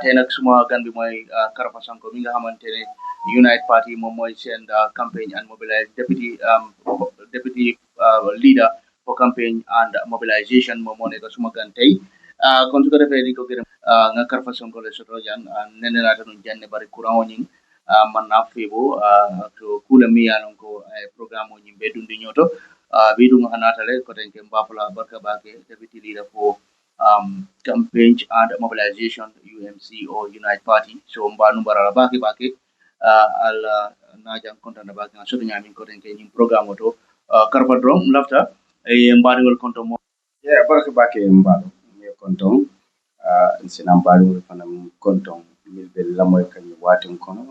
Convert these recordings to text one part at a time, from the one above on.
tey nag suma gan bi mooy Karfa Sonko mi nga xamante ne Unite Party moom mooy seen campaign and mobilize deputy leader for campaign and mobilization moom moo nekk suma gan tey kon su ko defee di ko gërëm nga Karfa Sonko le soto jan nene naata nun janne bari courant o ñing man na febo to kula mi yanon ko programme o ñimbe dundi ñoto be ɗum hanatale koten ke mbafula barka bake deputy leader for campaign and mobilization UMC or Unite Party so mbanu barala bake bake al najan kontana bake so nyamin koten ke ñim programme to karpa drom lafta e mbadugol konto mo Yeah, barka bake mbalo mi konton sina mbalo fanam konton milbe lamoy kan watin kono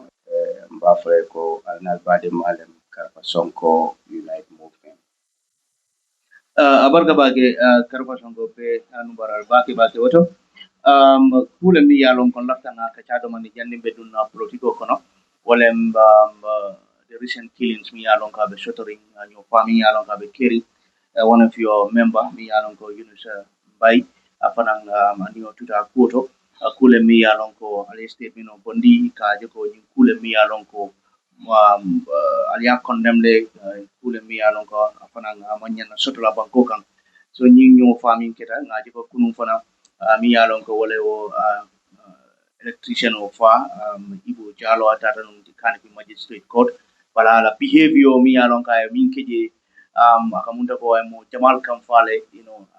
mbafre ko alnal bade malem Karfa Sonko Unite Movement. abarga bake Karfa Sonko pe anu baral bake bake woto kule mi yalon kon lafta na ka chado mani janni bedun na politiko kono walem the recent killings mi yalon ka be shotoring your family yalon ka be keri one of your member mi yalon ko Yunus Bay afanang manio tuta kuoto kule mi yalon ko aleste mino bondi ka je ko kule mi yalon ko aliya condemned kule mi yalon ko afanang manyan sotola banko kan so ñi ñoo famille keta ngaji ko kunum fana mi yalon ko wala o electrician o fa ibo jalo atata num di kanki magistrate court wala la behavior mi yalon ka min keje akamunda ko mo jamal kam fale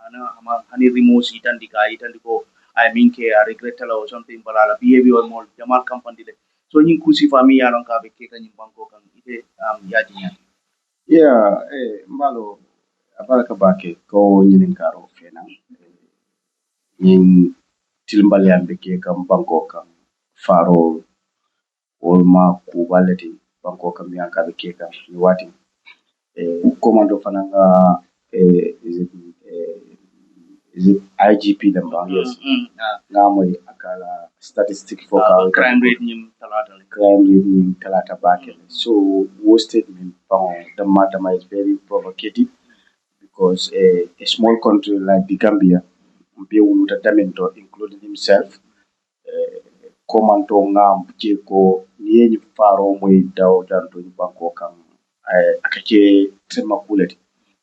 ana ama hani remosi tan di kai tan ko I mean ke a regretala or something wala la behavior mo jamal kam pandile so ñi kusi famille yalon ka be ke kanyum banko kan ite yaji ñati Yeah, mbalo barka bake ko nyinin karo fena yin tilmbal yambe ke kam banko kam faro wolma ku balati banko kam yanka be ke kam ni wati commando fananga is it IGP them bang yes ngamoy akala statistic for crime rate ñim talata bake so wo statement the matter is very provocative because a small country like the Gambia be wuluta damento including himself commando ngam ko yeni faro moy daw dan to banko kam akache tema kuleti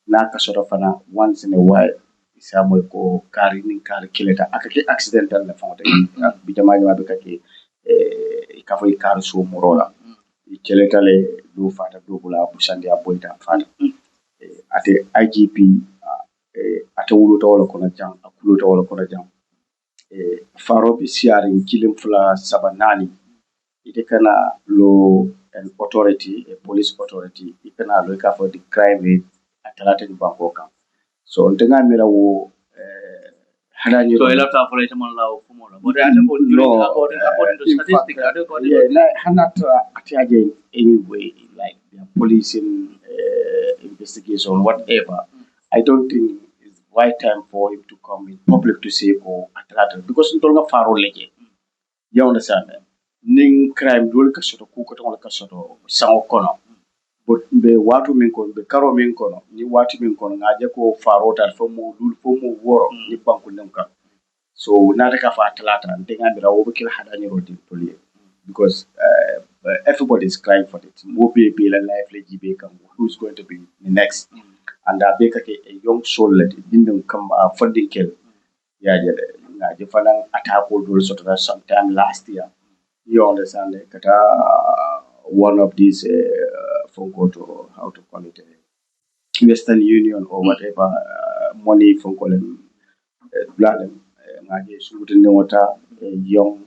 na ka sort of once in a while isa moy ko kari nin kari kileta akake accidental na fonte bi jamani wabe kake ka fay kar so morola kileta le do fata do bula bu sandi aboita fata ate IGP ate wuluta wala kono jam akuluta wala kono jam faro bi siarin kilim fula sabanani ite kana lo an authority a police authority ikana lo ka for the crime rate atalata ni banko kam so ntenga mira wo hanani so ela ta for it man law fumola but ate ko according to statistics yeah na hanata atiage anyway like the policing investigation whatever I don't think it's right time for him to come in public to say oh atalata because ndolga faro leje you understand ning crime dole ka soto ku ko ton ka soto sango kono but be watu min ko be karo min kono ni watu min kono ngaje ko farota fo mo dul fo mo woro ni banku nem ka so nata ka fa talata de ngambira wo kila hadani rodi police because everybody is crying for it mo be la life le jibe kam who's going to be the next and be ka ke a young soul let dindum kam funding kel ya je ngaje fanan atako dole soto sometime last year you understand kata one of these from go to how to call it Western Union or whatever money from calling bladem ngaje sumutende wata young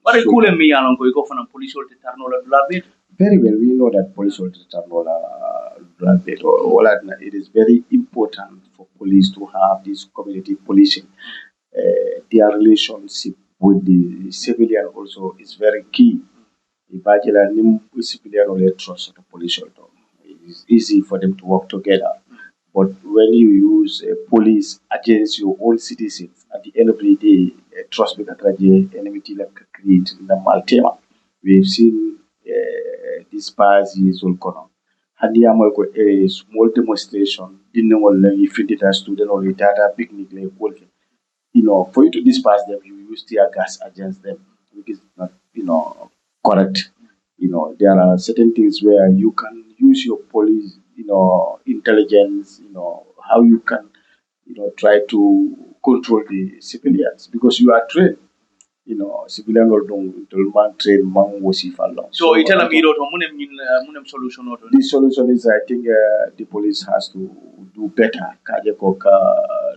bare kule mi yanon ko iko fana police wolte tarnola dulabe very well we know that police wolte tarnola dulabe it is very important for police to have this community policing their relationship with the civilian also is very key. Ibajela nim civilian or trust the police also. It's easy for them to work together. But when you use a police against your own citizens, at the end of the day, trust with the enmity that create in the Maltema. We've seen this past years all gone. Hadi amako a small demonstration, didn't know if it student or data picnic like for you to disperse them, you use tear gas against them, which is not, correct. There are certain things where you can use your police, intelligence, how you can, try to control the civilians because you are trained. Civilian or don't man train man was if along. So it tell me to munem solution or The solution is, I think, the police has to do better. Kaje koka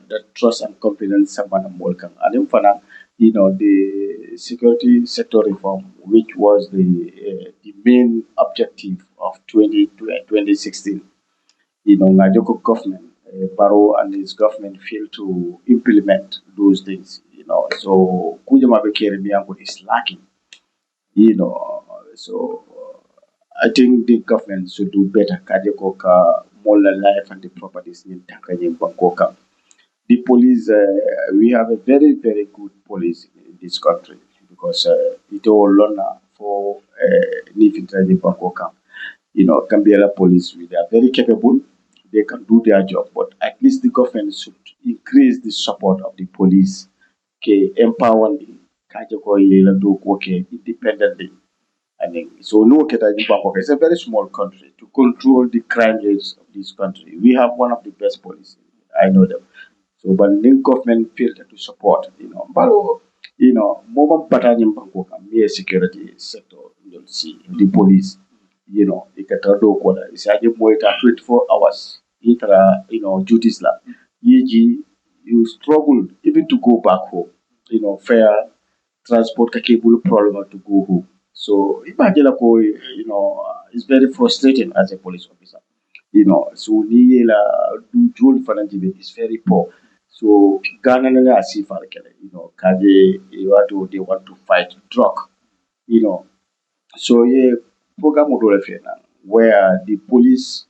the trust and confidence someone welcome. And then for now, the security sector reform, which was the main objective of 2016. Ngajoko government, Barrow and his government failed to implement those things. So Kujama Bekere Miyango is lacking. So I think the government should do better. Kajekoka, more life and the properties in Tanzania, Bangkoka. The police, we have a very, very good police in this country because it all learn for living in Bangkoka. Gambia police, they are very capable. They can do their job, but at least the government should increase the support of the police. Okay, empower them. Kajako yela do work independently. I mean, so no Keta Bangkok is a very small country to control the crime rates of this country. We have one of the best police. I know them. So, but the government failed to support, But, more better in Bangkok, mere security sector, you'll see the police, ikatado kola, it's a more 24 hours, duties la. You struggle even to go back home, fair transport capable problem to go home. So imagine it's very frustrating as a police officer. So ni la do job financially is very poor. So Ghana na asi farkele, kaje they want to fight drug, you know. So yeah, program would where the police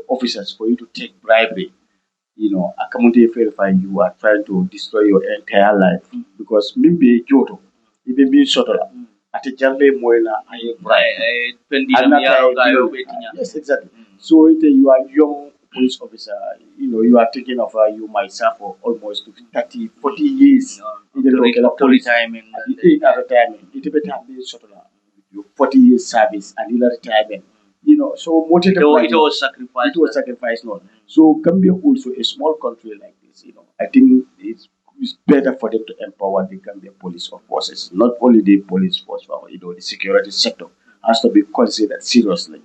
officers for you to take bribery, accountable verify you are trying to destroy your entire life because maybe Joto, even being shot at a Jambe Moena, I bribe. Yes, exactly. So you are young police officer, you are taking of you myself for almost 30, 40 years in the local police time retirement. It better be shot you 40 years service and in retirement. So motivated it was sacrifice. It was sacrifice, not. So Gambia also a small country like this, I think it's better for them to empower the Gambia police forces, not only the police force, but the security sector has to be considered seriously.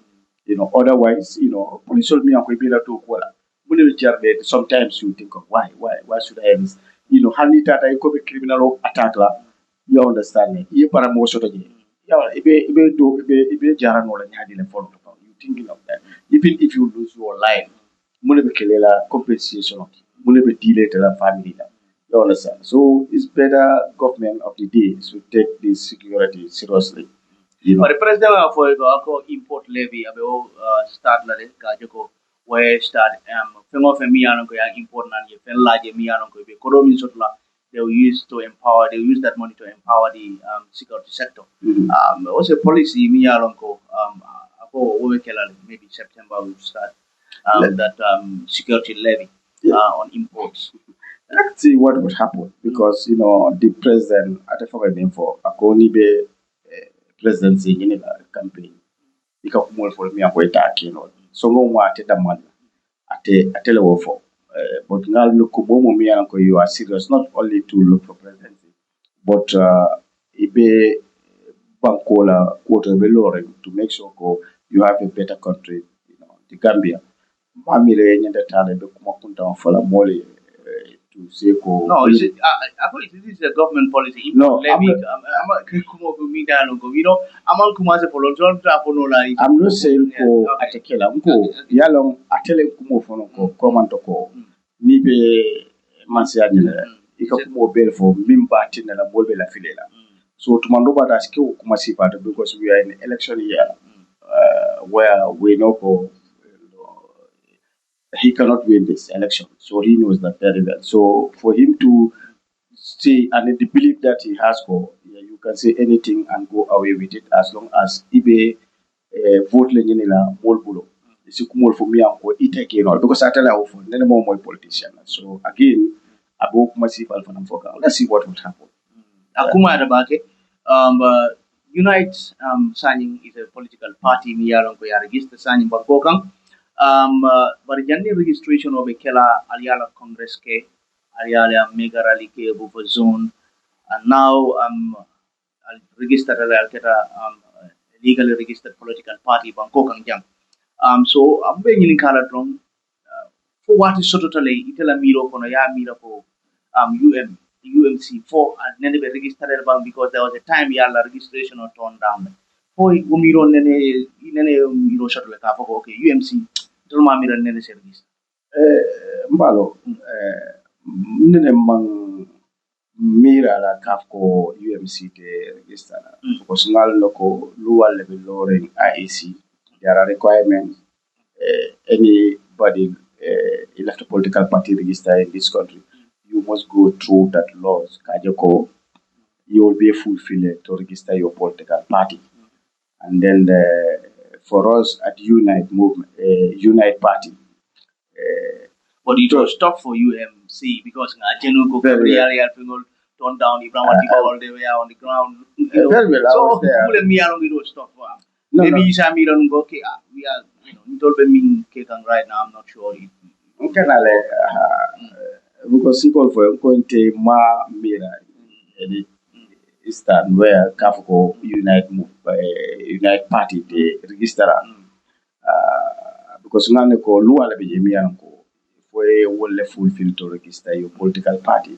Otherwise, police will be able to call. Sometimes you think of why should I risk? Hani tata you could be criminal attack la. You understand me? You para mo sort of yeah, ibe jaran wala nyadi le follow. You thinking of that. Even if you lose your life, mune be kelela compensation. Mune be delay to the family. You understand? So it's better government of the day should take this security seriously. But the president of the import levy abo start la de kajeko where start fengo fe miyano ko yang import nan ye fen laje miyano ko be kodo min sotla they will use that money to empower the security sector. Also policy miyano ko ako kela maybe September we will start that security levy on imports. Let's see what would happen because the president at the name for Akoni be presidency in the campaign. Ika kumol for me ako itaki so mo ate daman ate level for but now look mo me anko you are serious not only to look for presidency but ibe bankola quarter be lowering to make sure you have a better country the Gambia mamire nyanda tale be kuma kunta fala mole to say no is it this is a government policy no levy I'm not saying for atekela mko yalong atele kumo fono ko komanto ko ni be mansi anyele ika kumo bel for mimba tinela molbe la filela so tumando bada skill kuma sipata because we are in election year where we know he cannot win this election so he knows that very well so for him to see and the belief that he has you can say anything and go away with it as long as ibe vote le la mol bulo si kumol for me ko itake no because atala of nene mo politician so again abo kuma si fal fanam foka let's see what will happen. Akuma Adabake. Unite signing is a political party. Mi yaron ko ya register signing Bangkokang. But Janni registration of a Kela Aliala Congress ke Aliala Mega Rally ke Bufa zone. And now registered Alketa legally registered political party Bangkokang Jam. So I'm being in Kaladron for what is totally itela miro kono ya miro ko UMC for nene be registered bang because there was a time yalla registration or turned down. For umiro nene miro shuttle ka for okay UMC tulma miro nene se register. Mbalo, nene mang mira la kafko UMC de register because ngal loko luwa level lowering IEC. There are requirements. Anybody elect a political party register in this country, you must go through that laws. Kajoko, you will be fulfilled to register your political party. And then for us at Unite Movement, Unite Party, But it was tough for UMC because Ajenu go Very well. area people turned down Ibrahim all the way on the ground. Very well, I So was there. people me along it was tough for am. No, Maybe no. you say me don't go okay. We are you told me Kekang right now. I'm not sure. Nkanale, because simple for Nkonte Ma Mira, the Eastern where Kafko Unite Party, the register. Because ngane ko luwa la bijemian ko fue wolle fulfill to register your political party.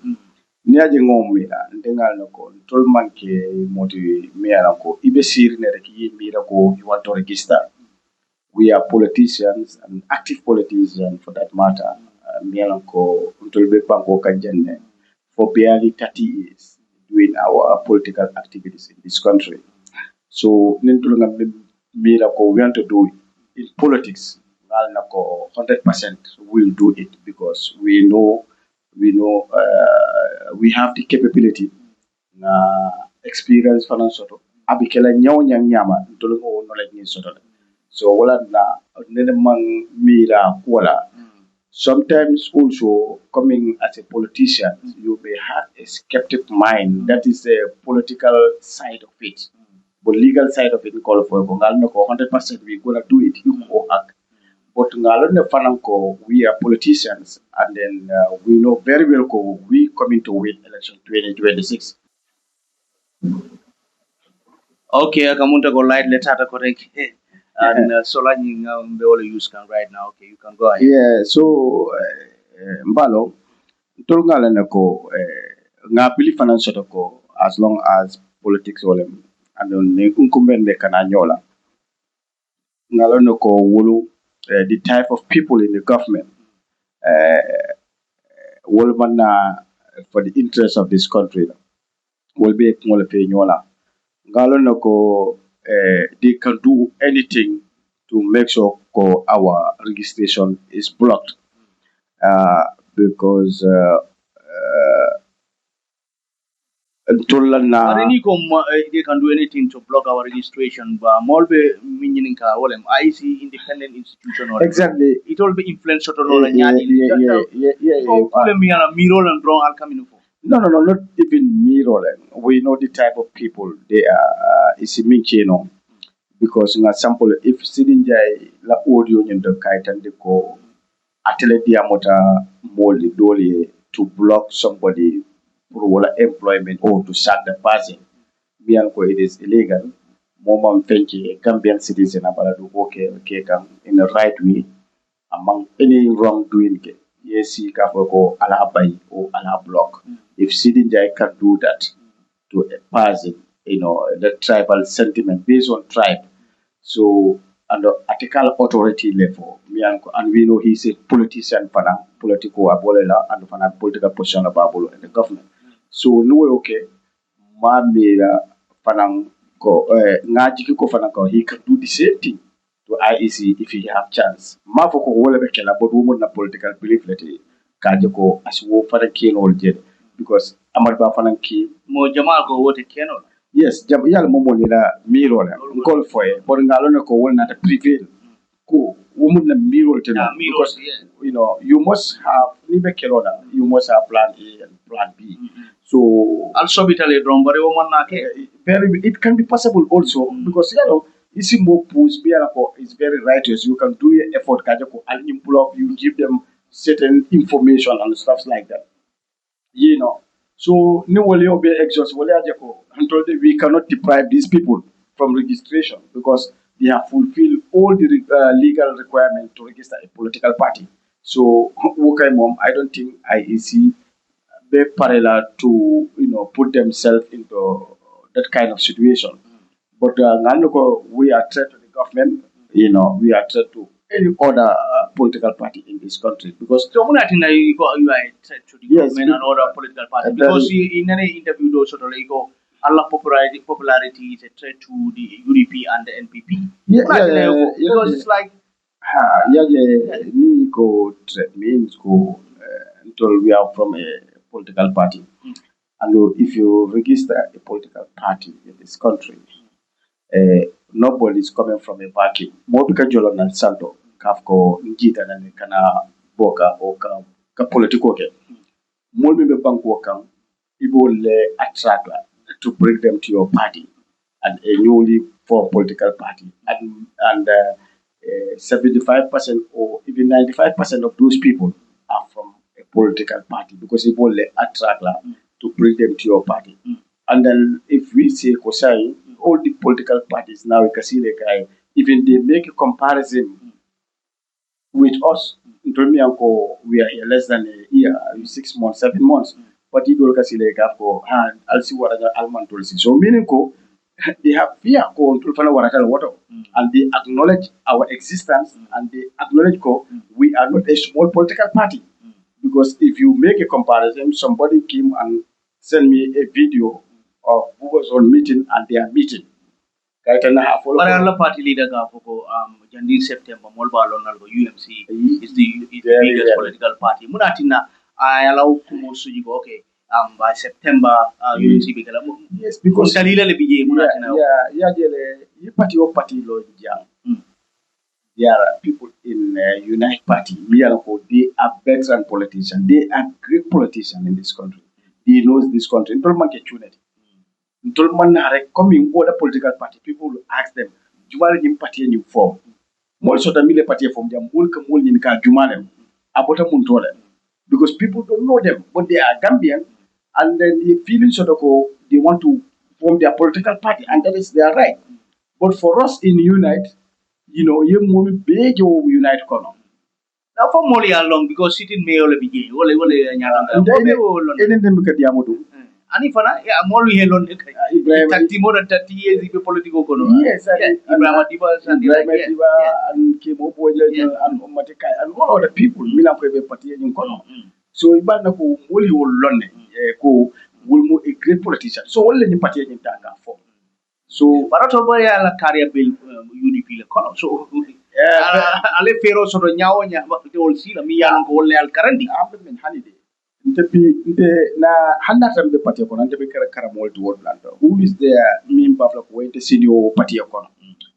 Ni aje ngom mira ndengal no ko tol manke moti mira ko ibe sir ne rek yi mira ko you want to register. We are politicians and active politicians for that matter. Mira ko tol be panko kanjenne for barely 30 years doing our political activities in this country. So nintulunga mira ko we want to do it in politics. 100% will do it because we have the capability na experience fanan soto abikela nyawnya nyama ntolungo knowledge ni soto so wala na nene man mira wala sometimes also coming as a politician you may have a skeptic mind that is the political side of it but legal side of it call for ngal no 100% we gonna do it you go hack but ngalon fananko we are politicians and then we know very well ko we coming to win election 2026. Okay, kamunta go light let's have a correct. And Solani be all use can right now. Okay, you can go ahead. Yeah, so mbalo tol ngala ne ko nga bili fanan soto ko as long as politics wolem andon ne kunkumbende kana nyola ngala ne ko wulu the type of people in the government will man for the interest of this country will be ngol pe nyola ngalo no ko they can do anything to make sure ko our registration is blocked because tolan na They can do anything to block our registration. But Molbe meaning ka wolem IC independent institution or exactly it will be influence to mirror and draw all coming for. no, not even me rolling. We know the type of people they are. Is you know, because in example, if sitting la audio in the kite and they go atele diamota molly dolly to block somebody for employment or to sack the person, Bianco it is illegal. Momam Fenchi, Gambian citizen about to okay, in the right way among any wrongdoing. Yes, he can go ala bay or ala block. If Sidinjai can do that to a person, the tribal sentiment based on tribe. So, and the ethical authority level, and we know he's a politician, political abolela, and political position of abolo in the government. So, no, okay, ma mira fanang ko ngaji ko fanang ko he can do the same thing to IEC if he have chance. Ma foko wole be kela but woman na political belief leti kaje ko as wo fana kin ol jed because amad ba fana ki Mo Jamal go wote keno. yes jam yalla momo ni la miro la ngol foye but ngalo ne ko wol na ta prevail ko woman na miro te na because you must have ni be kelo na you must have plan A and plan B. So also bitale drum bare woman nake. it can be possible also because isi more push is very righteous. You can do your effort kajako and improve. You give them certain information and stuff like that. So ni wale obe exhaust wale ajako until we cannot deprive these people from registration because they have fulfilled all the legal requirements to register a political party. So okay, mom, I don't think IEC they parallel to put themselves into that kind of situation. But we are threat to the government. We are threat to any other political party in this country because So muna tina you are a threat to the yes, government and other political party because in any interview those sort of like Allah popularity is a threat to the UDP and the NPP. Because it's like ni go threat means go until we are from a political party. And if you register a political party in this country, nobody is coming from a vacuum. More because Jolon and Santo, Kafko, Njita, and Kana Boka or ka political. More be bank worker, it will attract to bring them to your party and a newly formed political party. And 75% or even 95% of those people are from a political party because it will attract to bring them to your party. And then if we say Kosai, all the political parties now, even they make a comparison with us. We are here less than a year, 6 months, 7 months. But you go for I'll see what Alman told you. So meaning they have fear and they acknowledge our existence and they acknowledge we are not a small political party. Because if you make a comparison, somebody came and sent me a video of who was on meeting and they are meeting. Parallel party leader Gafoko, January September, Molba Lonalgo, UMC is the biggest political party. Munatina, I allow Kumosu you go, okay, by September, UMC became. Yes, because Salila Lebije, Munatina. You party law, there are people in Unite Party. They are veteran politicians. They are great politicians in this country. They knows this country. Coming other political party, people will ask them, Jumale ni party ni form. Mol sota mile party form jam mul ka mul ni ka Jumale abota muntole. Because people don't know them, but they are Gambian and then they feeling they want to form their political party and that is their right. But for us in Unite, you move big Unite kono. Now for Molly along because sitting may all begin. Ole nyalanga. Enen dem ka diamodu. Ani fana ya Molly helon Ibrahim 30 more than 30 years in political kono. Yes, Ibrahim Diva and Kemo Boya and Omatika and all other people Milan Prebe party in kono. So ibana ko Molly will learn ko will a great politician. So all the party in Tanga for. So Baratoba la career bill UDP le kono. So ale fero so nyawo nya te ol sila mi yalan ko le al karandi men holiday na hanata be party ko nante be kara molti wodland who is there min bafla ko wente senior party ko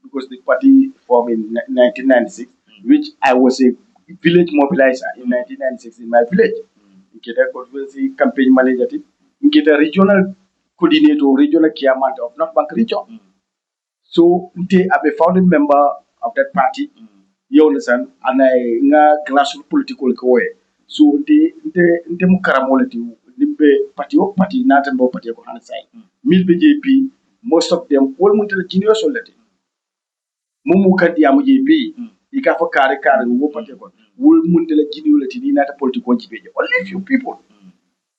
because the party formed in 1996 which I was a village mobilizer in 1996 in my village nketa constituency campaign manager nketa regional coordinator regional chairman of North Bank region so nte abe founding member of that party you understand and I nga grassroots political ko so nte mu karamolati nimbe party nata mbo party ko hansai milbe JP most of them all mun tele junior solati mumu kadi amu JP ika fa kare wo party ko wol mun tele junior lati ni nata political jibeje only few people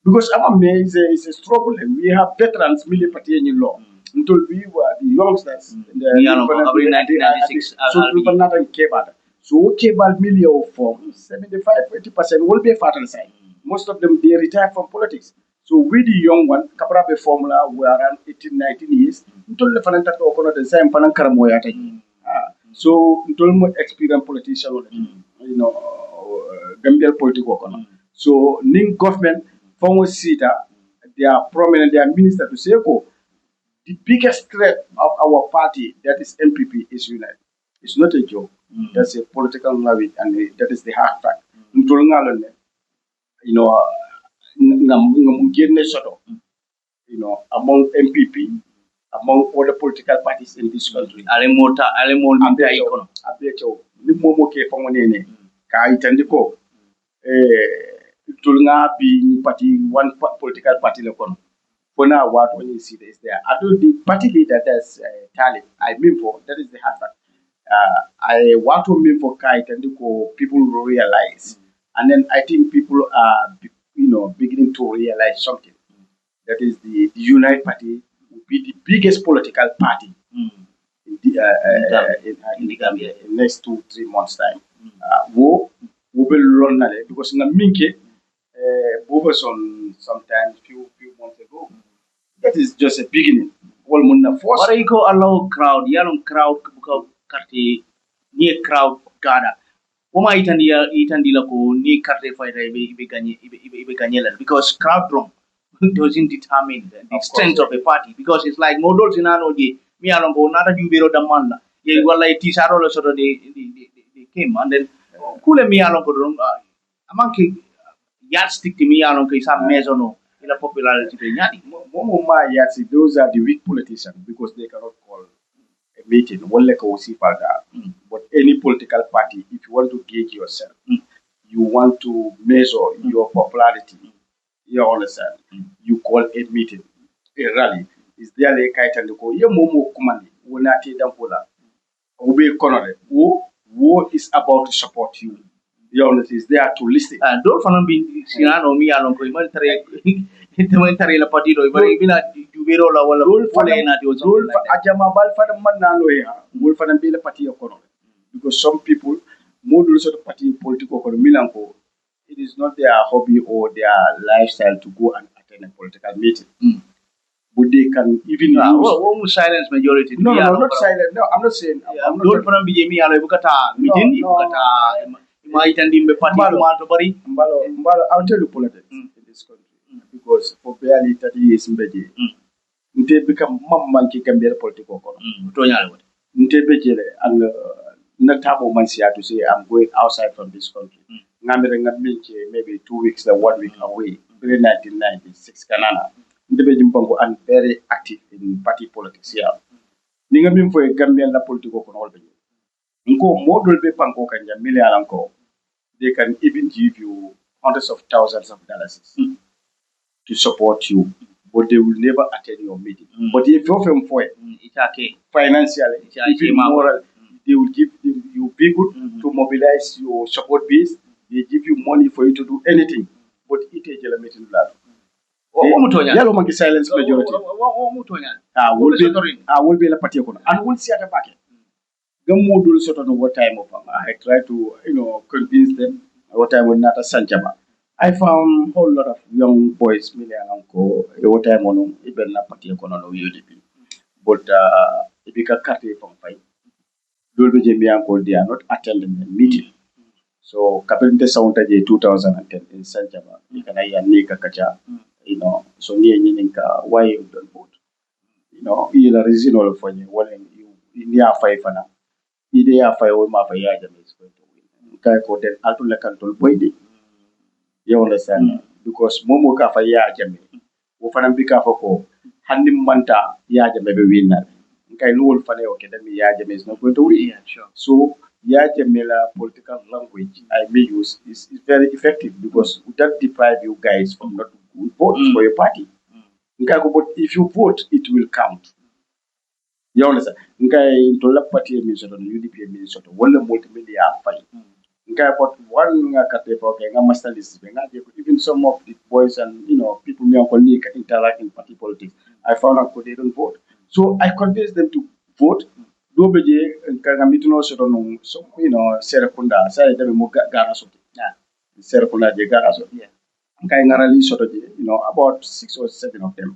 because Amame is a struggle and we have veterans military party in law until we were the youngsters in the 1996 so people not in Kebada. So Kebal million form 75-80% will be a fatal side. Most of them they retire from politics. So we the young one, Kaprabe formula we are around 18-19 years until the Fananta to open the same Panankara Moyata. So until more experienced politician Gambian political. So Ning government former Sita, they are prominent, they are minister to say, the biggest threat of our party, that is MPP, is United. It's not a joke. That's a political knowledge, and that is the hard fact. among MPP, among other political parties in this country. Ale mol mi tay kono. Abecho ni momo ke fongonene ka itandiko tulnga bi ni party one political party le kono. For now, what when you see is there. I do the party leader that's Talib. I mean for that is the hard. I want to mean for Kai Tandiko people realize, and then I think people are beginning to realize something. That is the Unite Party will be the biggest political party in the Gambia in next 2-3 months time. Wo will run because na minke was on sometimes few months ago. That is just a beginning. All munna force. Wara iko allow crowd, yalong crowd buka karte ni crowd gada. Wama itandi la ko ni karte fighter ibe ganyela because crowd drum doesn't determine the strength of a party because it's like model sinano di mi along go nata jubero damanda. Ye wala tisaro lo soto they came and then kule mi along go amanki yardstick mi along ko isa mezono in a popularity be nyadi. Those are the weak politicians because they cannot call a meeting. But any political party, if you want to gauge yourself, you want to measure your popularity, you understand, you call a meeting, a rally. Is there like kaitan ko ye momo kumani wonati dampola ube konore wo is about to support you. You understand, is there to listen. Don't find be sinano mi along ko la party do bari bina jubero la wala wala na di something like that. Ajama bal fa man na no ya wol fa be la party ko because some people modul sort of party political ko milan ko it is not their hobby or their lifestyle to go and attend a political meeting. But they can even use silence majority. No, not silent. No, I'm not saying. I'm don't put be me ala bukata meeting bukata my itandimbe party to bari. I'll tell you politics in this country because for barely 30 years in Beji, they become monkey can be a political corner. And not have a man to say I'm going outside from this country. Maybe 2 weeks or 1 week away. 1996 Canada. And very active in party politics here. Ninga min for a Gambian la political control. Nko model be panko kanja million anko. They can even give you hundreds of thousands of dollars to support you, but they will never attend your meeting. But if you offer them for it, financially, even moral, they will give you people to mobilize your support base. They give you money for you to do anything, but it is a meeting blood. Yellow monkey silence majority. Will be a party and we'll see at the back. The module sort of what time of I try to convince them what time when not a Sanjama. I found a whole lot of young boys million uncle what time on even a party on UDP. But if you can cut it from five, they are not attending the meeting. So Kapinte Sound 2010 in Sanjama, you can Nika Kacha, so near Ninka, why you don't vote? You're a reasonable for you, well, you in the 5 and idea fa o ma fa ya jame is going to win kai ko den altul le kantul boydi you understand because momo ka fa ya jame wo fanam bi ka fa ko hanni manta ya jame be winna kai luwol fa ne o ke dem ya jame is not going to win so ya jame la political language I may use is very effective because that deprive you guys from not vote for your party but if you vote it will count. You understand? Nkai to la party Minnesota, UDP Minnesota, one multimedia fight. Nkai but one kate for nga master list. Even some of the boys and people me only interact in party politics. I found out they don't vote. So I convinced them to vote. Do beje nga mituno soto no so Serakunda, say dem mo gara soto. Serakunda je gara soto. Nkai ngarali soto je, about 6 or 7 of them.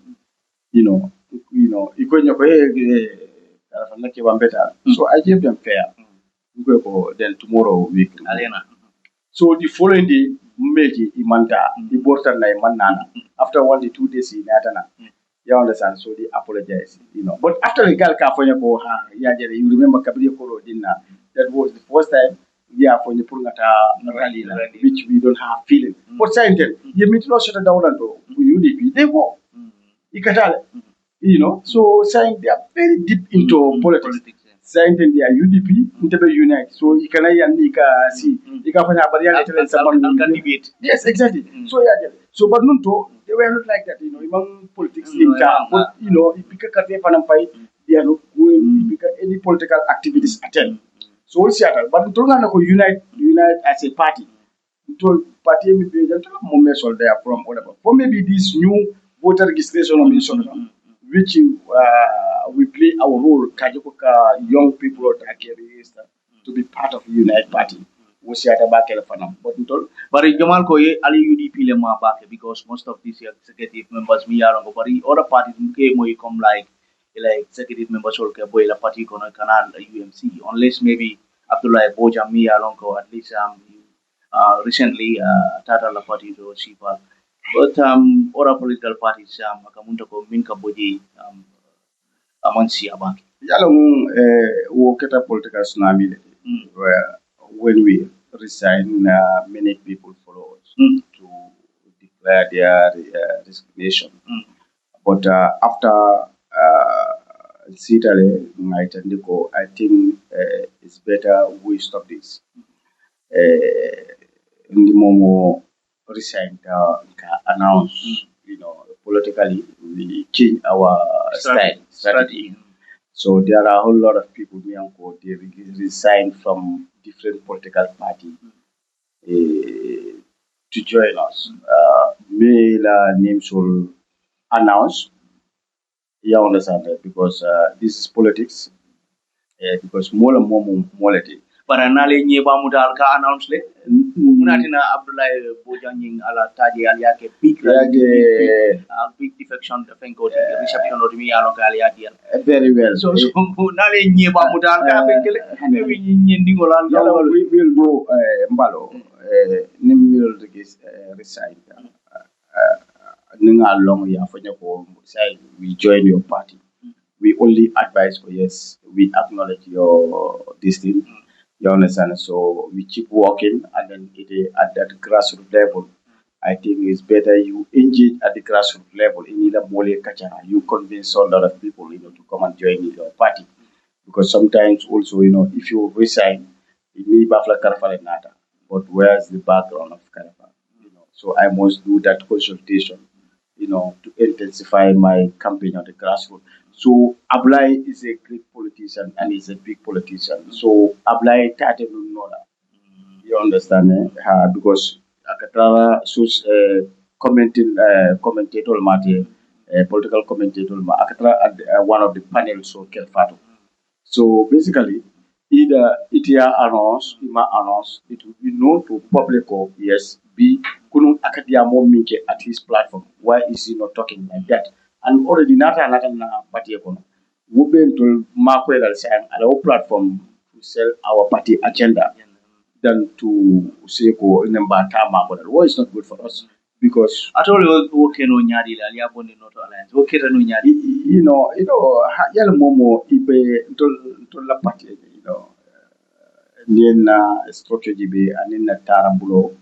So I gave them fair. Then tomorrow week. So the following day, Meki Imanta, the Borta Manana. After 1 to 2 days in Atana. You understand? So they apologize. But after the Gal California you remember Kabri Koro dinner. That was the first time for the Purgata rally, which we don't have feeling. But saying that you meet no shut down and UDP, they go. ikatale. You know, so saying they are very deep into politics. Yeah. Saying they are UDP, Intebe Unite. So you can see, you can find a barrier and someone debate. Yes, exactly. So yeah, so but nunto they were not like that. You know, among politics in but you know, if you can fight, they are not going because any political activities attend. So what's Seattle? But unite as a party. To party me be gentle moment so they are from whatever. For maybe this new voter registration on Minnesota, which we play our role, Kajuka young people that can register to be part of the Unite Party. We see at the back of the but But Jamal Koye Ali UDP le ma back because most of these executive members me are on bari other parties ke mo come like executive members or ke boy la party kono canal UMC unless maybe Abdullah Boja me along at least recently Tata la party to Sipa. But other political parties makamunta ko min ka boji amansi abaki. Yalong wo keta political tsunami where when we resign, many people follow us to declare their resignation. But after Sitale, I think it's better we stop this. In the Momo resign, announce, you know, politically, we change our strategy. So there are a whole lot of people, they resign from different political parties to join us. Male names will announce. You understand that because this is politics. Because more and more Para nale nye ba mudal ka announce le munatina Abdullah Bojanging ala taji ali yake big defection fengo reception or mi alo ka ali yake very well. So nale nye ba mudal ka benkele maybe nye ndingola we will go mbalo nimil resign ninga long ya fanya ko say we join your party. We only advise for yes, we acknowledge your this thing. You understand? So we keep working, and then at that grassroots level, I think it's better you engage at the grassroots level in either Mole Kachara. You convince a lot of people, to come and join your party, because sometimes also, if you resign, it may be Karafale Nata, but where's the background of Karafa? So I must do that consultation, to intensify my campaign on the grassroots. So Ablai is a great politician and he's a big politician. So Ablai Tate Noda. You understand? Because Akatara sus commenting commentator mate political commentator Akatara one of the panels so Kelfato. So basically either ITA announce, IMA announce, it will be known to public or yes, B Kunun Akadiamo Minke at his platform. Why is he not talking like that? And already nata na party econo. We've been to Markwell saying at our platform to sell our party agenda than to say go in Mbatama. What is not good for us because at all okay no nyadi la ya boni not alliance. Okay no nyadi. Yala momo ibe to la party, then structure GB and in the Tarambulo,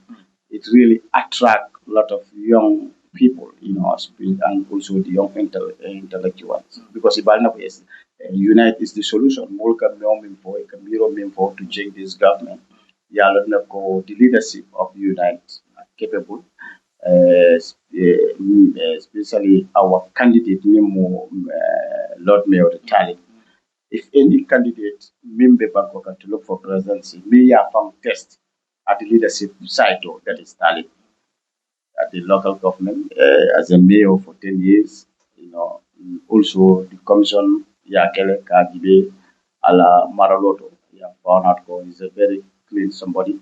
it really attract a lot of young people, and also the young intellectuals. Because Ibalna is Unite is the solution. More can be for to change this government. The leadership of Unite are capable, especially our candidate, Lord Mayor Tali. If any candidate member Bangkok to look for presidency, may have found test at the leadership side, that is Tali at the local government as a mayor for 10 years, also the commission, Yakele Kagibe, Ala Maraloto, found out is a very clean somebody.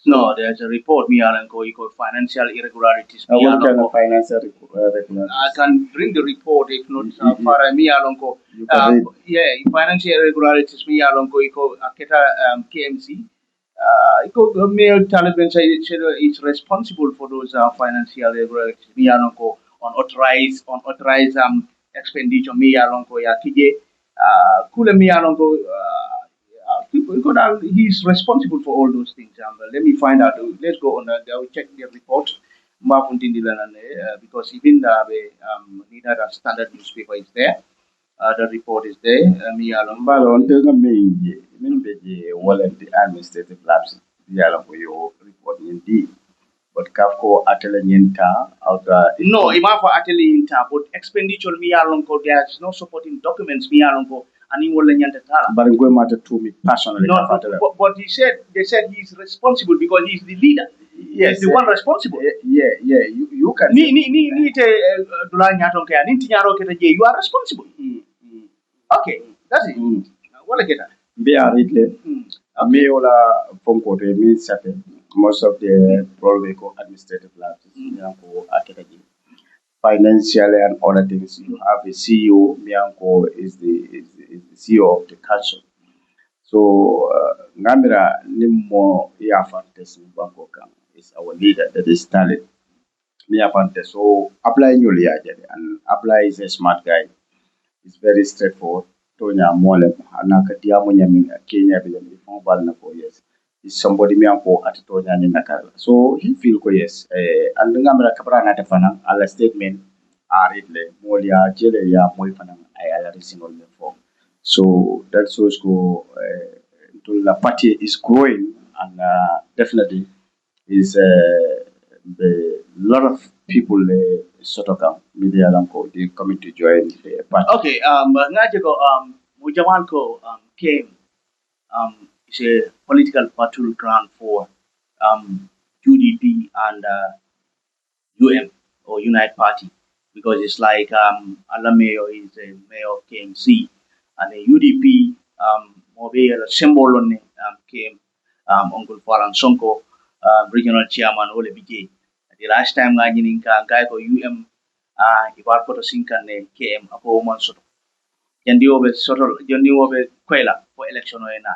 No, there's a report, me and financial irregularities. What kind of financial irregularities? I can bring the report if not for me alonko. Financial irregularities me alonko aketa KMC. Mayor Taliban said it's responsible for those financial irregularities. Me alonko unauthorized expenditure. Me alonko ya kije. Kule me alonko. He's responsible for all those things. Let me find out. Let's go on. I'll check the report. Mafuntindi Lanane, because even the standard newspaper is there, the report is there, Mialam. Mbalo ntenga mingi mimbeje wala the administrative labs yala ko yo report indi but kafko atele nyenta outa No, ima for ateli inta, but expenditure Mialam ko there's no supporting documents Mialam ko ani wala nyanta tala. but ngwe mata to me personally No, kafatele. but they said he's responsible because he's the leader. Yes, He's the one responsible. yeah, you can Ni te dula nyaton kaya, ni tinyaro kete je, you are responsible. Okay, that's it. Wala kita. be a ritle me wala fonko to me sate most of the probably administrative labs yanko aketaji financially and other things. You have a CEO, Mianko is the CEO of the council. So Ngamira Nimo Iafantes Banko is our leader, that is talent. Miafante. So apply Yulia and apply is a smart guy. It's very straightforward. Tonya Mole, Anaka Diamonya Kenya, yes. Is somebody Mianko at Tonya Ninakala. So he feel yes. And the Ngamira Cabrana Tefana, ala statement are it Molia, Jelia, Moifana, I original form. So that shows go to the party is growing and definitely is the lot of people sort of media they coming to join the party. Okay, ngaje ko Mujawan ko came it's a political battleground for UDP and UM or Unite Party because it's like Alameo is a mayor of KMC and the UDP mobile symbol on came Uncle Faran Sonko regional chairman Ole BJ. The last time I in guy ko UM ibar ko to sinkan ne KM ako man soto. Jandi obe kwela for election o na.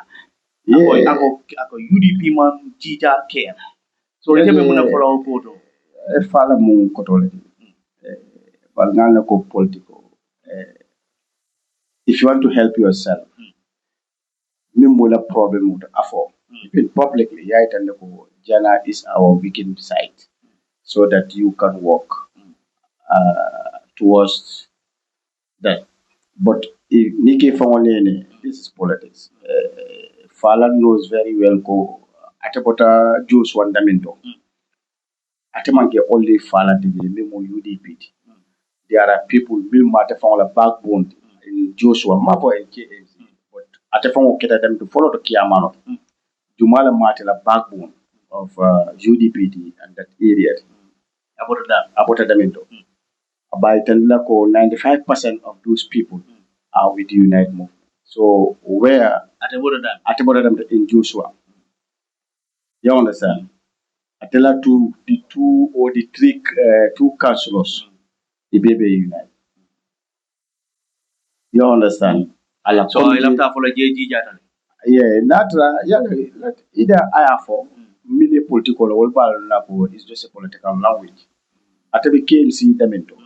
Ako UDP man jija KM. So Yeah, rete be muna follow ko to. Fala mung kotole. Balngana ko politiko. If you want to help yourself, mimula problem with afford. Even publicly, yeah, and Jana is our weekend site, so that you can work towards that. But if Nike Fawanene, this is politics. Fala knows very well go Atapota Jews Wandamento. Atamanke only Fala the Mimo UDP. There are people will matter from a backbone in Joshua Mavo and KMC. But Atafan get them to follow the Kiamano. Jumala Matela backbone of UDPD and that area. About Adamento. By 95% of those people are with the Unite Movement. So where Ateboradam in Joshua, you understand? Atela to the two or the three two councillors, the baby Unite. You understand? So I left for the JG Jatan. Yeah, not either IFO, media political or Balnapo is just a political language. At the KMC Damento.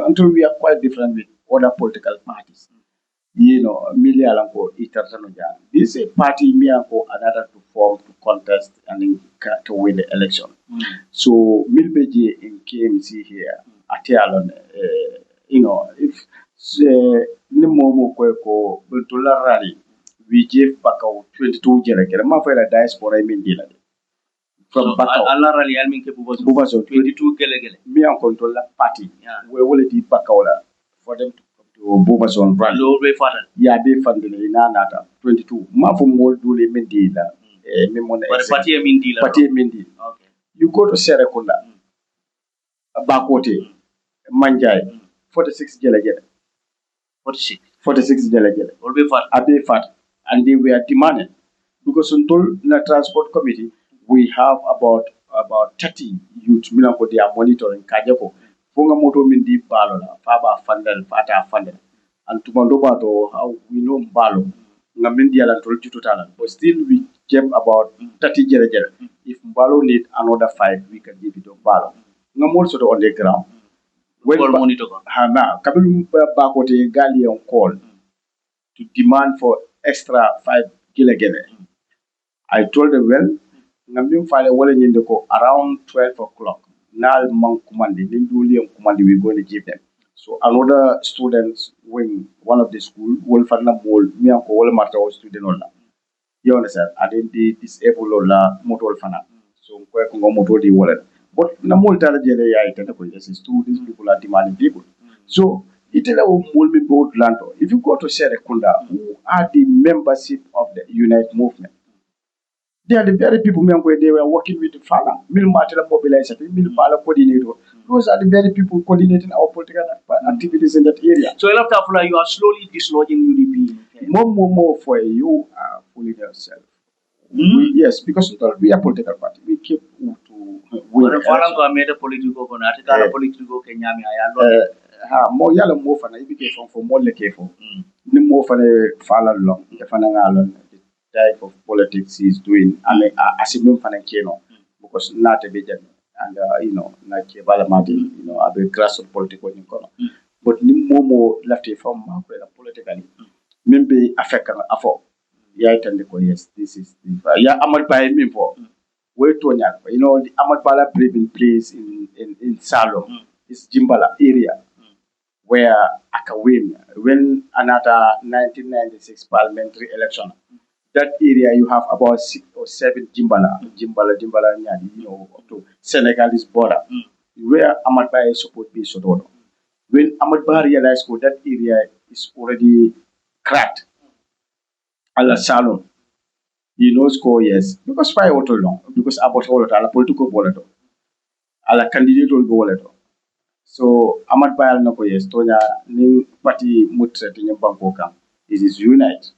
Until we are quite different with other political parties. You know, Milia Lampo, Itaranoja. This is a party Mianko another to form to contest and to win the election. So Milbeji in KMC here, Atialon, you know, if Nimomo Kweko, Butula Rally, we gave back our 22 Jereke, Mafela diaspora Mindila. From Allah Rally Almin Bubazo 22 Gelegele. Me and control that party. We will be back for them to come to Bubazo brand. Low way father. Yeah, they funded in Anata 22. Mafum will do the Mindila. But party Mindila. Party Mindi. Okay. You go to Serakunda, Bakote, Manjai, 46 Gelegele. 46 Gelegele. Will be fat. Abe fat. And they were demanding. Because until the transport committee, we have about 30 youth Milanko they are monitoring Kajako. Funga moto mindi balola, Faba Fundel, Fata Fundel. And to Mandobato, how we know Balo, Namindi and Toljututan. But still we kept about 30 jere. If Balo need another 5, we can give it to Balo. No more sort of on the ground. When monitor. Hana, Kabilu Bakote Gali on call to demand for extra 5 kilegene. I told them, well, Nambim Fale Wallen around 12 o'clock. Nal Mang Kumandi, Lindulium Kumandi, we're going to give them. So another students wing one of the school will find a mole, me and Kola Mata or student on that. You understand? I didn't disable or la motor fana. So kwe kungo motor di wallet. But na mole tala jele ya itenda ko yes is two these people are demanding people. So itela o mole me board lanto. If you go to Serekunda, who are the membership of the Unite movement? They are the very people where they were working with the Fala, Mil Matela mobilizer, Mil Pala coordinator. Those are the very people coordinating our political activities in that area. So after Afula, you are slowly dislodging UDP. More for you are fooling yourself. Yes, because we are political party. We keep to win. But made a political political Kenyami. More yellow more for na for more like for. No more for the Fala long, the Fanangalon type of politics he's doing. I mean, as a member of because not a bit and like Balamadi, a bit grassroots political in Kono. But Momo left it from politically. Maybe affect afford. Yeah, I tell you, yes, this is the Ahmad Bala me for. Wait to the Ahmad Bala breathing place in Salom, is Jimbala area where I can win. When another 1996 parliamentary election, that area you have about 6 or 7 Jimbala, up to Senegalese border, where Ahmad Bala is supposed to be Sodono. When Ahmad Bala realized that area is already cracked, ala Salom, score yes, because why auto long, because about all ala political boleto, ala candidate will boleto. So Ahmad Bayal Noko yes, Tonya Ning Party Mutre in Bangkok is unite.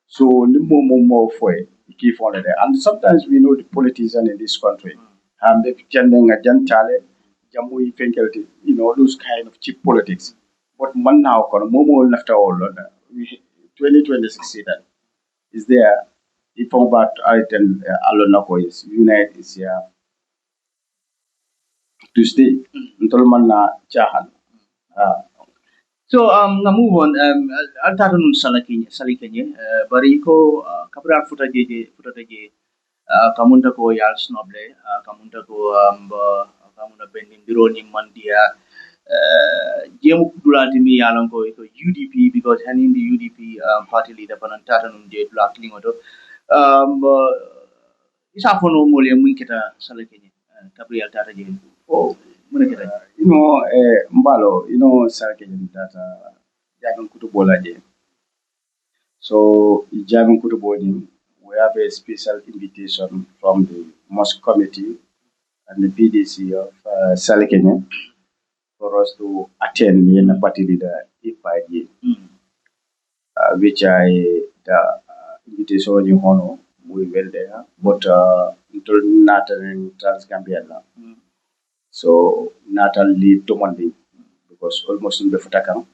So ni more for it, keep on there. And sometimes we know the politicians in this country. They pretending a gentile, jamu faculty, those kind of cheap politics. But man now Momo left all 2026 that is there. If about Alton Alonako is unite is here to stay until man na chahan. So nga move on altaro nun salikenye bariko kapra futaje kamunda ko yal snoble kamunda ko kamunda bendin biro ni mandia jemu dulati mi yalon ko UDP because in the UDP party leader panan tata nun je dulati ngoto isa fono mole mun kita salikenye kapri altaro je oh mun kita Mbalo, Sarake that Jagan Kutubolaje. So, Jagan Kutubodi, we have a special invitation from the Mosque Committee and the PDC of Salakene for us to attend the party leader IPAG, which the invitation you honor, we went there, but until not in Transgambia. So natal lead to Monday because almost in the Futakam,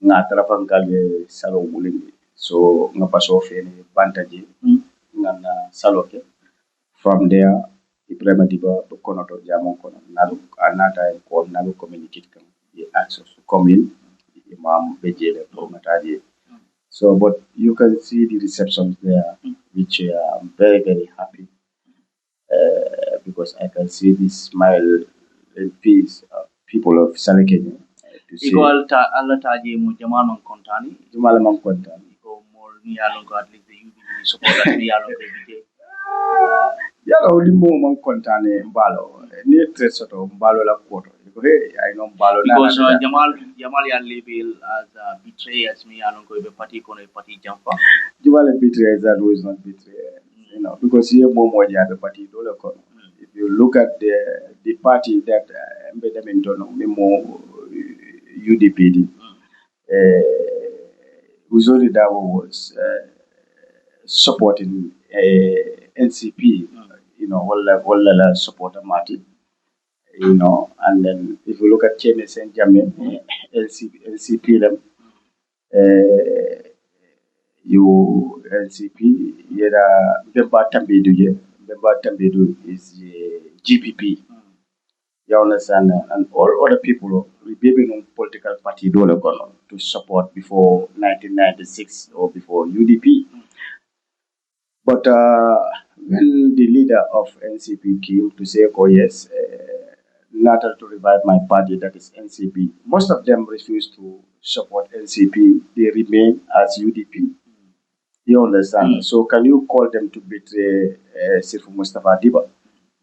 Natala Pangal Salo Wulindi. So Napaso Feni Bantaji, Nana Saloke. From there, Ibrahim Diba, Konoto Jamon Kono, Nalu, Anata and Kon Nalu communicate the access to come in, the Imam Bejele, Promataji. So, but you can see the reception there, which I'm very, very happy because I can see the smile and peace of people of Salakenya. Igual Allah taji mu jamal man kontani. Jamal man kontani. Iko more ni along ko at least the UDP support ni along ko bije. Yala uli mo man kontani mbalo. Ni tre soto mbalo la koto. Iko hey I know mbalo na. Because Jamal ya label as betrayers me along ko be party kono party jampa. Jamal betrayers that was not betrayers. Because here more the party dole kono. If you look at the party that UDP, Uzori Dawo was supporting NCP, all supporter Martin, and then if you look at Chene Saint Jamin, NCP them, NCP, Bemba Tambedu is GPP. You understand? And all other people rebelling on political party to support before 1996 or before UDP. But when the leader of NCP came to say, oh yes, not to revive my party, that is NCP. Most of them refuse to support NCP. They remain as UDP. You understand? So can you call them to betray Sirfu Mustafa Diba,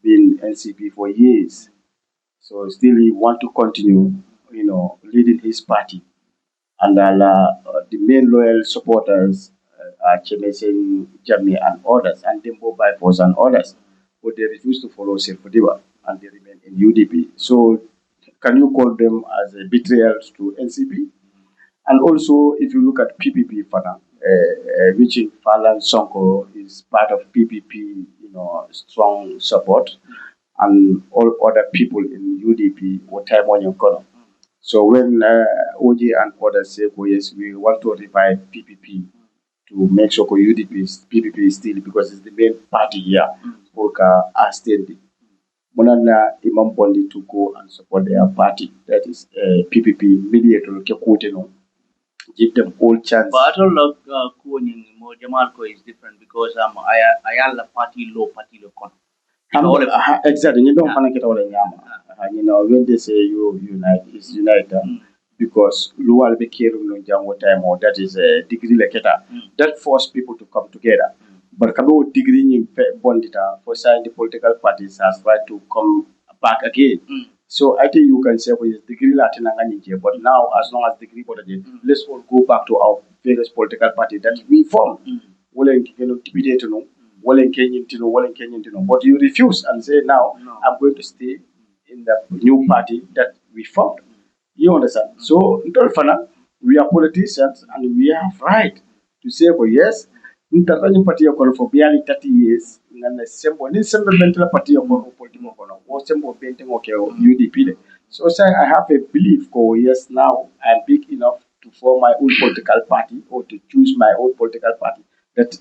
been NCP for years? So still he want to continue, leading his party. And the main loyal supporters are Chemesen, Jami and others, and Dembo Bifos and others. But they refuse to follow Sirfu Diba and they remain in UDP. So can you call them as a betrayal to NCP? And also, if you look at PPP, Fana, which in Falan Sonko is part of PPP, strong support, and all other people in UDP, what time on your corner. So when OJ and others say, oh, yes, we want to revive PPP to make sure PPP is still, because it's the main party here, Polka are standing. Monana Imam Bondi to go and support their party, that is PPP, mediator, give them all chance. But all of Jamalco is different because I am the party low con. Exactly. You don't want to get all the yama. When they say you unite, it's unite because Lual be no Jango time or that is a degree like that force people to come together. But Kabo degree in Bondita for sign the political parties has right to come back again. So I think you can say well, degree Latin and but now as long as degree let's all go back to our various political party that we formed. Debate but you refuse and say now I'm going to stay in the new party that we formed. You understand? So we are politicians and we have right to say yes, party for barely 30 years mental party UDP. So say I have a belief yes now I'm big enough to form my own political party or to choose my own political party that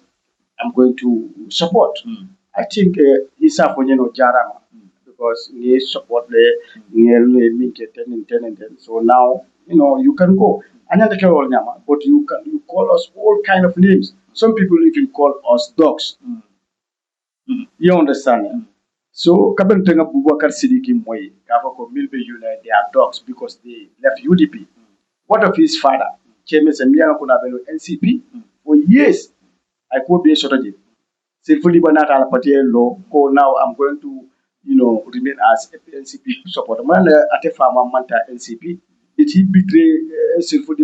I'm going to support. I think Isa Fonyeno Jarama because he support the ten. So now you can go. Another but you call us all kind of names. Some people even call us dogs. You understand? So Kabentenga Bubakar Sidiki Moy, Gavako Milbe Unite, they are dogs because they left UDP. What of his father? Chemes and Miana Kunabelo NCP for years. I could be a strategy. Sinfully Banata Party law. Now I'm going to, remain as NCP supporter. Man, at a farmer manta NCP, did he betray Sinfully?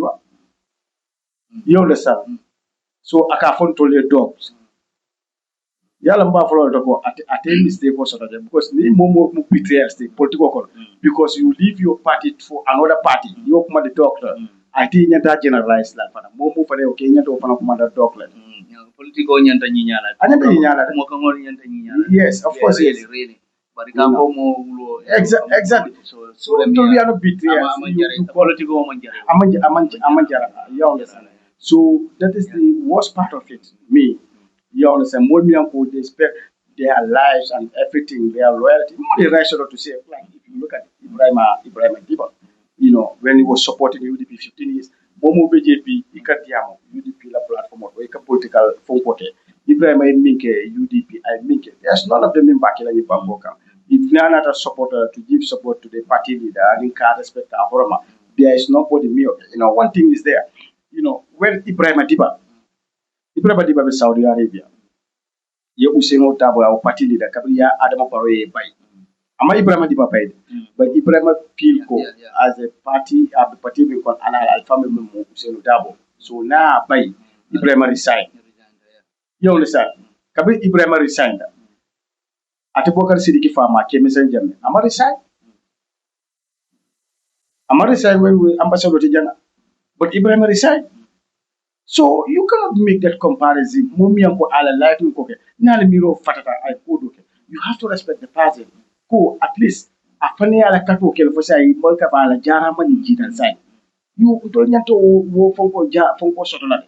You understand? So I can't told your dogs. Yalamba follow the at any mistake for strategy because ni momo betray state political because you leave your party for another party. You open the doctor. I think that generalized like momo for the okay, you open the doctor. Political nyanta yes, of course, yes. Really. But exactly. So we are not betrayers. Political you understand? So that is the worst part of it. Me, you understand? More me and they spend their lives and everything, their loyalty. More the right to say, like if you look at Ibrahim Diba, when he was supporting UDP 15 years, Momo BJP, Ikatiamo, UDP la platform or political phone pote. Ibrahim I Minke, UDP, I Minke. There's none of them in Bakila in Bamboka. If none of supporter to give support to the party leader and in respect Horoma, there is nobody me. One thing is there. When Ibrahim Adiba is Saudi Arabia, you Usain Otabo, our party leader, Kabria Adama Paroye by. Ama Ibrahim Adiba paid, but Ibrahim Pilko as a party, the party will an Alpha Memo Usain Otabo. So now by Ibrahim resigned. You understand? Kabri Ibrahim resigned. Atibokar Sidiki Farmer came and Jam. Ama resigned when we ambassador Tijana. But Ibrahim resigned. So you cannot make that comparison. Mummy and ala life in Koke. Nali Miro Fatata, I could okay. You have to respect the person. Who at least afane ala kato kelfosa molka bala jara man jitan sign. You don't have to wo fonko sotola.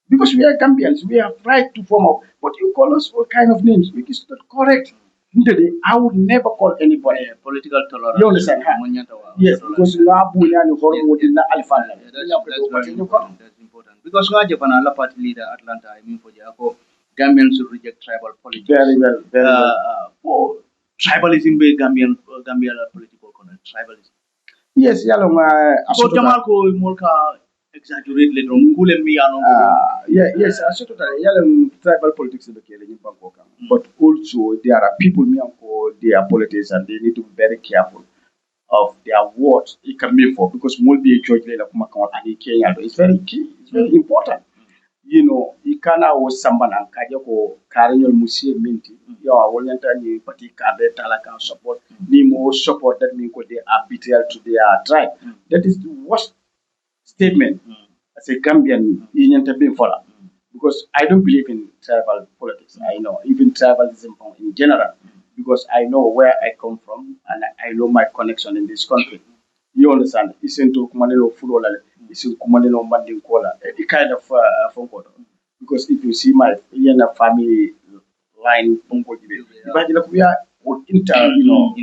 Because we are Gambians, we have right to form up. But you call us all kind of names, which is not correct. I would never call anybody political tolerance. You understand? Yes, because you are that's important. Because Japan party leader Atlanta, for Jaco, Gambians should reject tribal politics. Very well. For tribalism be Gambian political kono tribalism. Yes, yalo ma So jamal ko molka exaggerate le don kule mi ano. yes, asotota yalo tribal politics be kele ni banko kan. But also there are people me anko they are politicians and they need to be very careful of their words it can be for because multi church le kuma kan ani Kenya it's very key, it's very important. You know, ikana was sambana kaje ko karenyol musie minti yo awolenta ni party kabe talaka support ni more support that mean ko they are betrayal to their tribe. That is the worst statement as a Gambian union to be for because I don't believe in tribal politics. I know even tribalism in general because I know where I come from and I know my connection in this country. You understand? Isn't to Kumanelo Fulola, isn't Kumanelo Mandin Kola, a kind of phone call. Because if you see my family line, we are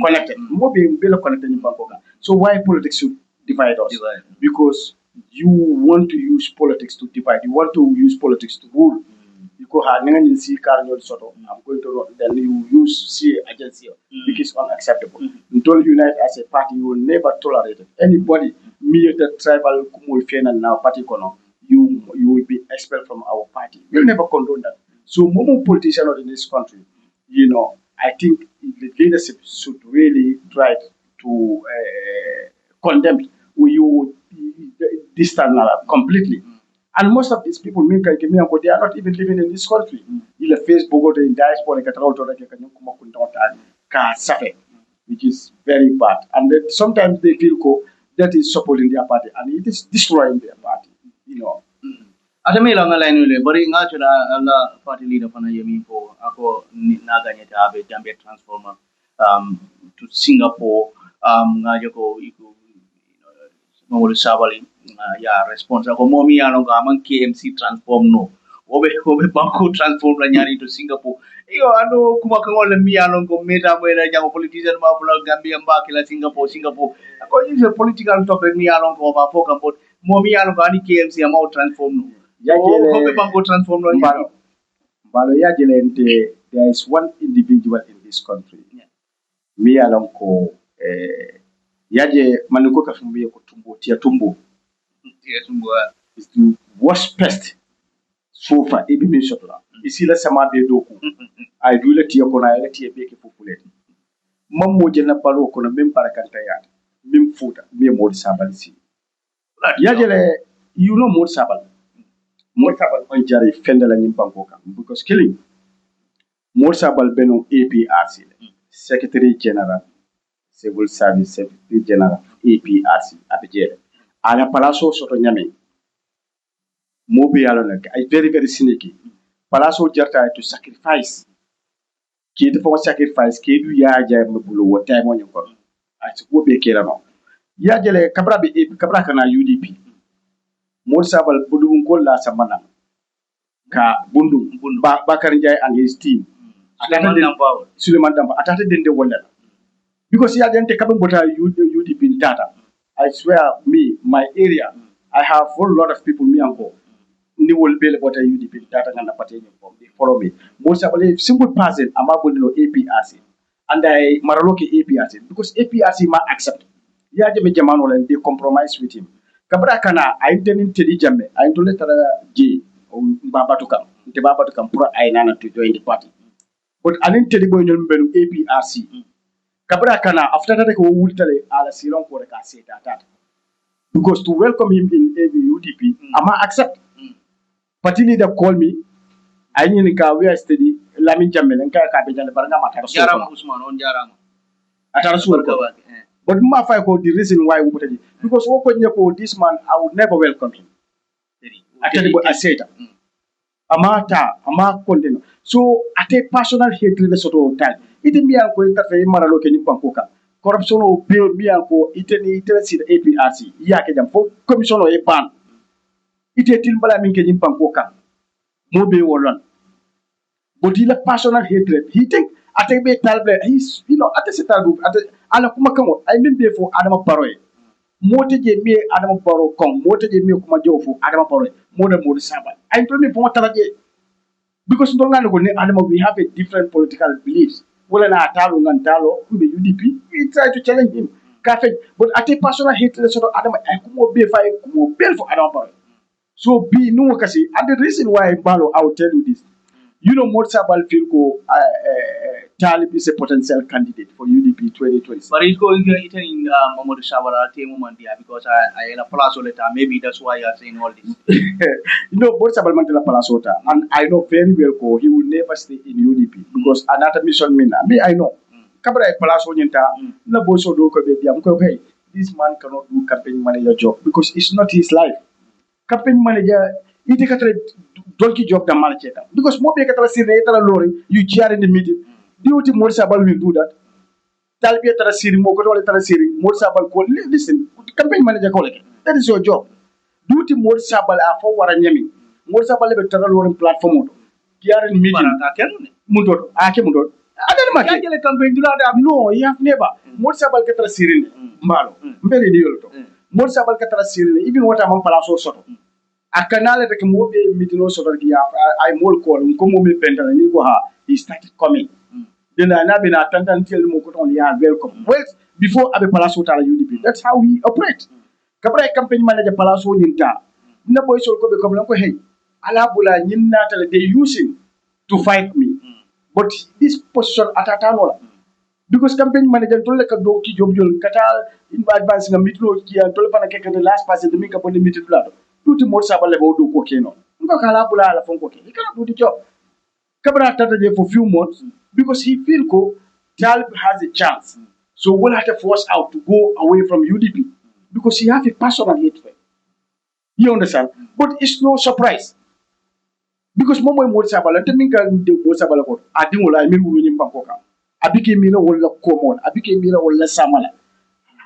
connected. More being connected in Bangkok. So why politics should divide us? Because you want to use politics to divide. You want to use politics to rule. You go hard and see Carnival Soto. I'm going to run. Then you use C agency, which is unacceptable. Until you unite as a party, you will never tolerate it. Anybody, me the tribal Kumulfen and now party kono, you will be expelled from our party. We'll never condone that. So, more politicians in this country, I think the leadership should really try to condemn you distance completely. And most of these people, they are not even living in this country. Il Facebook or in diaspora, which is very bad. And then sometimes they feel that is supporting their party, and it is destroying their party. Atame lang alain ule, bari nga chula ala party leader pana yemi po ako naganya tabe Gambia Transformer to Singapore nga joko iku Mawul Sabali ya response ako mo mi ano gamang KMC transform no obe bangko transform la nyari to Singapore iyo ano kumakangol mi ano ko meta mo na jang politician ma pula Gambia mba kila Singapore ako is a political topic mi ano ko ba focus but mo mi ano gani KMC ama transform no ko bangko transform no Balo yajele there is one individual in this country mi ano ko yaje manuko kafumbiye ko tumbo tia tumbo is the worst pest so far ebi min sotla isi la sama be doku ay dula tia ko na ya tia be ke populate mammo je na balo ko na mem parakanta ya mem futa me mod sabal si yaje le mod sabal on jari fendela nyim banko kam because killing mod sabal beno APRC secretary general civil service secretary general APRC abijere ala palaso soto nyame mobi yalo nak ay very very sneaky palaso jarta to sacrifice ki to sacrifice ki du ya ja mabulu wota mo nyko ati ko be kera no ya jele kabra be kabra kana UDP mod sabal budum ko la samana ka bundu Bakar Njai and his team Suleiman Damba atata dende wala because ya dente kabin bota UDP in data. I swear my area I have a whole lot of people me anko ni will be about UDP in data and party they follow me most of the simple person am about APRC and I maraloke APRC because APRC ma accept ya jeme jamano len they compromise with him kabra kana I intending tedi jamme I to let J babatu kam pour ay nana to join the party but anin tedi boy ñol mbelu APRC kabra kana after that ko wultale ala silon ko ka seta tata because to welcome him in UDP ama accept party leader call me I need ka we are steady Lamin Jammeh nka ka be jale baranga mata so jarama Usman on jarama atara so but ma fay ko the reason why we put it because wo ko nyako this man I would never welcome him atari bo aseta ama continue so ate personal hatred the sort of time ite mi ko interfere maralo ke nyimpan ko ka corruption o be mi ko ite ni interest APRC ya ke jam fo commission o e ban ite til bala min ke nyimpan ko ka mo be wolon but il a personal hatred he think ate be talbe he's ate setal ate ala kuma kan ay min be fo adama paroy mote je mi adama paro kon mote je mi kuma jofu adama paroy mo saba ay to mi fo taraje because ndonga ko ne adama we have a different political beliefs wala na talo ngan talo be UDP we try to challenge him Cafe, but at a personal hatred sort of Adam I kumo be fire kumo bel for Adam Barrow. So be no kasi. And the reason why Barrow, I will tell you this. You know, Motsabal Filko Talib is a potential candidate for UDP 2026. But it's going to in Mamadou Sabara, Temu Mandia, because I had a palazzo letter. Maybe that's why you're saying all this. You know, Motsabal Mandela Palasota, and I know very well he will never stay in UDP because another mission mina. Me, I know. Kabra Palazzo Nyenta, na boso do ko be diam ko hey, this man cannot do campaign manager job because it's not his life. Campaign manager, he take a donkey job than manager because more be a siri lorry, you chair in the meeting. Do you think Morsabal will do that? Talbia Tarasiri, Mokotola Tarasiri, Morsabal call. Listen, campaign manager calling. That is your job. Do you think Morsabal are for what I'm yaming? Morsabal have a terror platform. Chair in meeting. Mundo, Akemundo. I don't know. Campaign no, you have never. Morsabal Katarasiri, Malo, very deal. Morsabal Katarasiri, even what I'm on Palazzo Soto. A canal that can move a meeting also. I more call him, come me pendant and he started coming. Then I have been attended until Mokot only are welcome. Well, before Abe Palazzo Tara UDP. That's how he operates. Cabra campaign manager Palazzo Ninta. No boys will come hey. Alabula Ninata, they use him to fight me. But this position at Atanola. Because campaign manager told like a doki job, you'll Qatar in advancing a mitro key and Tolpanaka the last person to make up on the meter blood. Do to more Sabala do cocaine. Calabula from cocaine. He cannot do the job. Cabra started for a few months because he feel Talib has a chance. So we'll have to force out to go away from UDP because he has a personal hatred. You understand? But it's no surprise. Because Momo Motsabala, the Minka Motsabala, I didn't like me in Bangkok. I became Mila or common. I became Mila or Samala.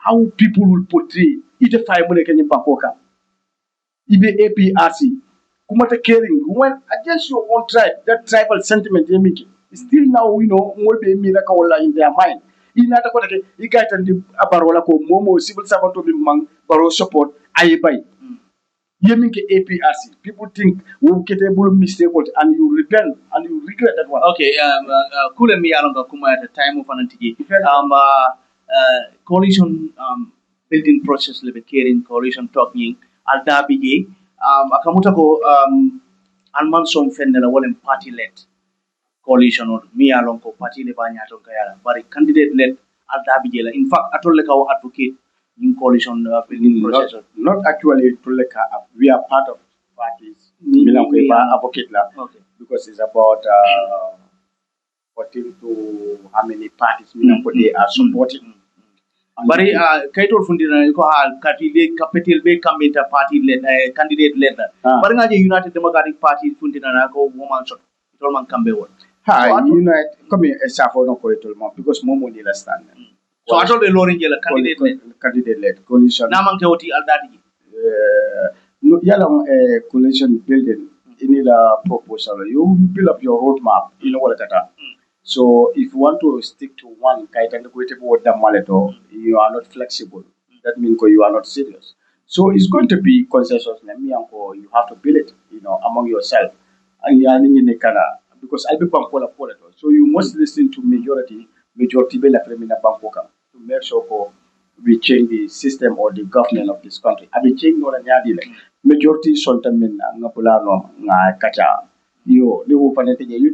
How people will portray it a 5 minutes in Bangkok. Ibe APRC. Kumata caring. When against your own tribe, that tribal sentiment, still now we know more be miracle in their mind. In other words, you got the Barola Momo civil servant to be mang Baro support. I buy. Yeminke APRC. People think we'll get a bull mistake and you repent and you regret that one. Okay, Kule mi alonga kuma at the time of anantigi. Coalition building process lebe caring coalition talking al dabige akamuta ko alman som fendela wolen party led coalition or mi alongo party le banya to kayala bari candidate led al dabige la. In fact atolle ka advocate in coalition building process. Not actually Tuleka. We are part of parties. Advocate okay. Because it's about 14 to how many parties they are supporting. Bari kaitol fundina ko kati capital be kamita party led candidate led. Bari ngaje United Democratic Party fundina na ko woman shot. Itol man kambe won. Ha United come a safo no ko itol mo because momo ni la stand. So I told the Loring candidate led coalition. Naman Kewoti Aldadi. No, coalition building in the proposal. You build up your roadmap. You know what that. So if you want to stick to one kind of you are not flexible. That means you are not serious. So it's going to be consensus. You have to build it, among yourself. And because I'll be so you must listen to majority be la femina Bangkoka to make sure we change the system or the government of this country. I be change no nyadi like majority soltamen ngapula no nga kacha you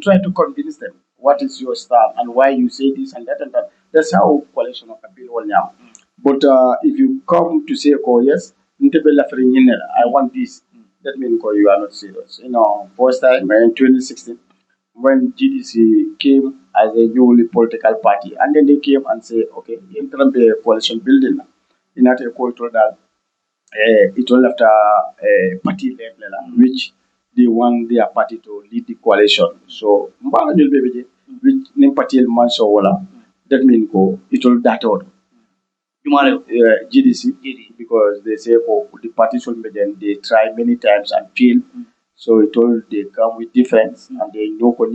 try to convince them what is your style and why you say this and that and that. That's how coalition of appeal will now. But if you come to say yes, I want this, that means you are not serious. First time in 2016 when GDC came as a newly political party, and then they came and say, okay, in terms of coalition building, in that it will after a party level, which they want their party to lead the coalition. So, which name party that means it will that order. GDC, because they say the party should be then they try many times and fail. So it all they come with defense and they know to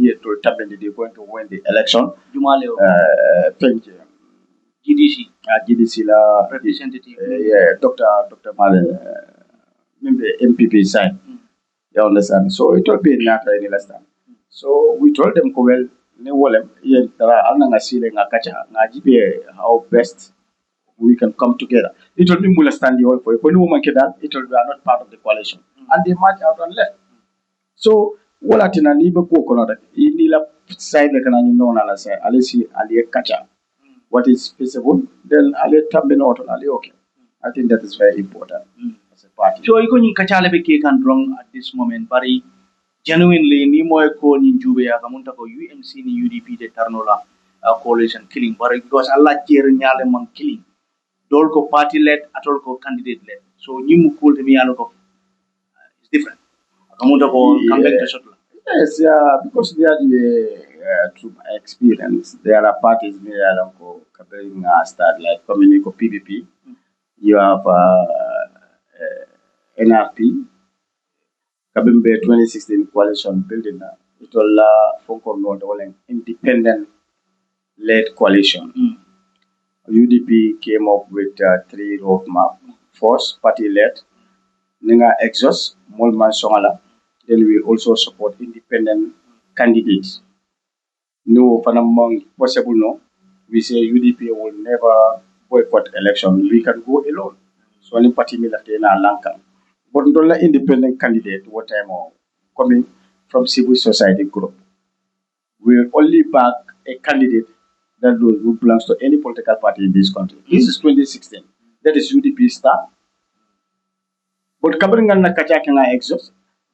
determine they're going to win the election. Thank you. GDC la representative. Dr. Male, MPP side. You understand? So it will be not any less than. So we told them how best we can come together. It will be Mula standing all for it. When woman that, it will be not part of the coalition. And they march out and left. So, wala tina ni be ko kono rek ni la side le kana ni non ala say alisi ali kacha what is feasible then ali tambe no to ali okay. I think that is very important as a party. So iko nyin kachale be ke kan wrong at this moment bari genuinely ni moy ko nyin jube ya kamunta ko UMC ni UDP de tarnola coalition killing bari because Allah jer nyale man killing dol ko party led atol ko candidate led so nyimu kulde mi yalo ko it's different kamunta ko campaign to shotla. Yes, because they are through my experience. There are parties where covering start like community PVP. You have NRP, Kabimbe 2016 coalition building. It will an independent led coalition. UDP came up with 3 roadmap. First, party led, Ninga Exos, Molman Songala. Then we also support independent candidates. No, among possible no. We say UDP will never boycott election. We can go alone. So any party military na Lanka. But not independent candidate what time coming from civil society group. We will only back a candidate that who belongs to any political party in this country. This is 2016. That is UDP star. But covering na kachaka na exhaust.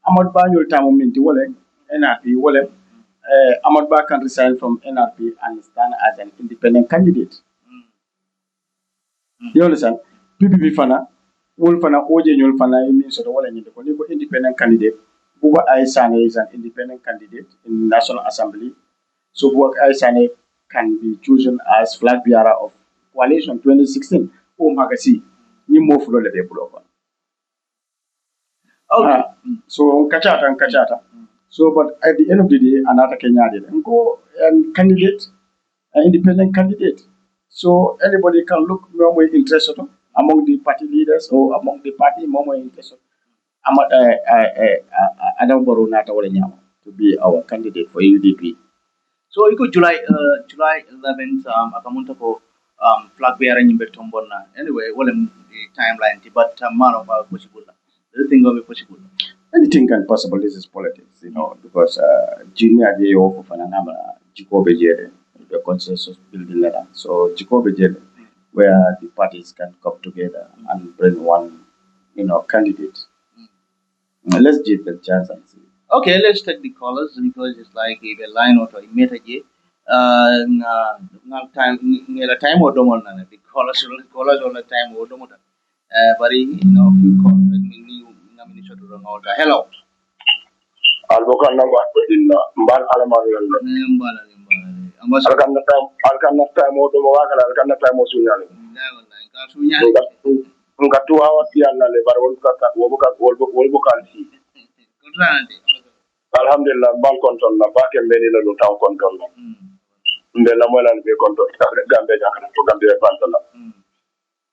Ahmad Ba will time minti wale NRP wale Ahmad Ba can resign from NRP and stand as an independent candidate. You understand? PPP fana wol fana oje nyol fana means so wale nyinde ko independent candidate. Buba Aisane is an independent candidate in National Assembly. So Buba Aisane can be chosen as flag bearer of coalition 2016. Oh magasi ni mo fulo le block. Okay. So kachata. So, but at the end of the day, another Kenya did and go and candidate, an independent candidate. So anybody can look more interested among the party leaders or among the party more interested. Adam Boronata to be our candidate for UDP. So iko July 11th akamunta ko flag bearer nyimbe tombona. Anyway, well the timeline but man of possible. Do you think will be possible? Anything can possible. This is politics, because junior day of Fananama, Jacob Jere, the consensus building letter. So Jacob Jere, where the parties can come together and bring one, candidate. Let's give the chance and see. Okay, let's take the callers because it's like a line or a metaje. Time or don't the callers all the time or don't but few calls. Hello. Albokan namba inna mbal alamani yalla. Mbala. Alkan na time o do wakala alkan na time o sunyani. Nga 2 hours yalla le bar wol kan si. Alhamdulillah bal control na ba ke mbeni la taw control na. Mbela mo lan be control ka gambe jakana to gambe pantala.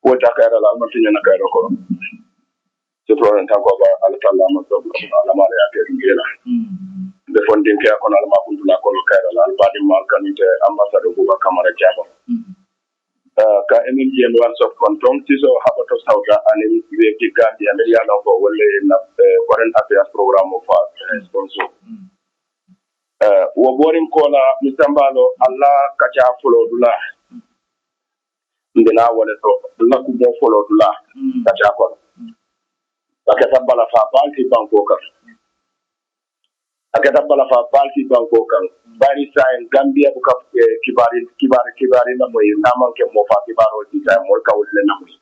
Ko ta kayra la ma tinya na kayra ko. Je problem ta ko ba alkalla ma do alama ya ke ngela. The funding ke akona alama kundula ko kayra la albadi mal kanite ambassador ko ba kamara jaba. Ka emin yen one of control tiso habato sauda anin we ki gandi amelia no ko wolle na foreign affairs program of sponsor. Wo boring kola mitambalo Allah kacha follow dula. Ndina wala to la ku mo follow dula kacha ko. Akata bala fa balti banko kan. Akata bala fa balti banko kan. Bari sain Gambia buka kibari na moy naman ke mo fa kibaro di ta mo ka wala na moy.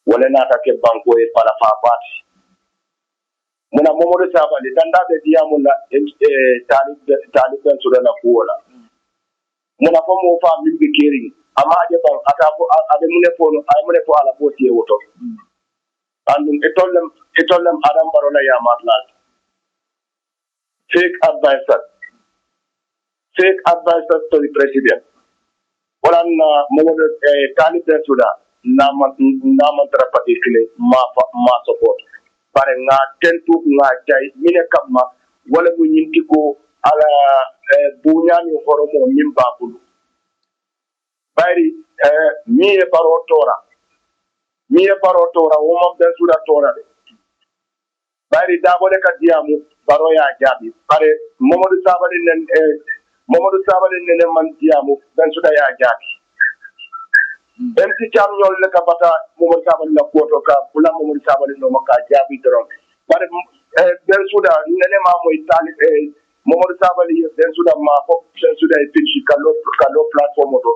Wala na ta ke banko e bala fa balti. Muna momo de saba de tanda be dia muna talib ben sura na kuola. Muna fa mo fa min be keri ama je ban ata ko ade mune fo ala boti e woto. And itollem Adam Barona Yamatlat. Fake advisor to the president. Walan Momodo Talib Suda, Namantra particularly ma support. Pare nga tentu nga jay mine kamma wala mu nyinti ko ala bunyani horomo nyimba bulu. bari mi e baro tora wo ben suda tora bari dabo de kadiamu baro ya jabi bare Mamadou Sabali nen man diamu ben suda ya jabi en ti jam ñol le ka bata Mamadou Sabali la koto ka bula Mamadou Sabali no maka jabi doron bare ben suda nene ma moy tali Mamadou Sabali ben suda ma ko ben suda e pinchi kalo platform to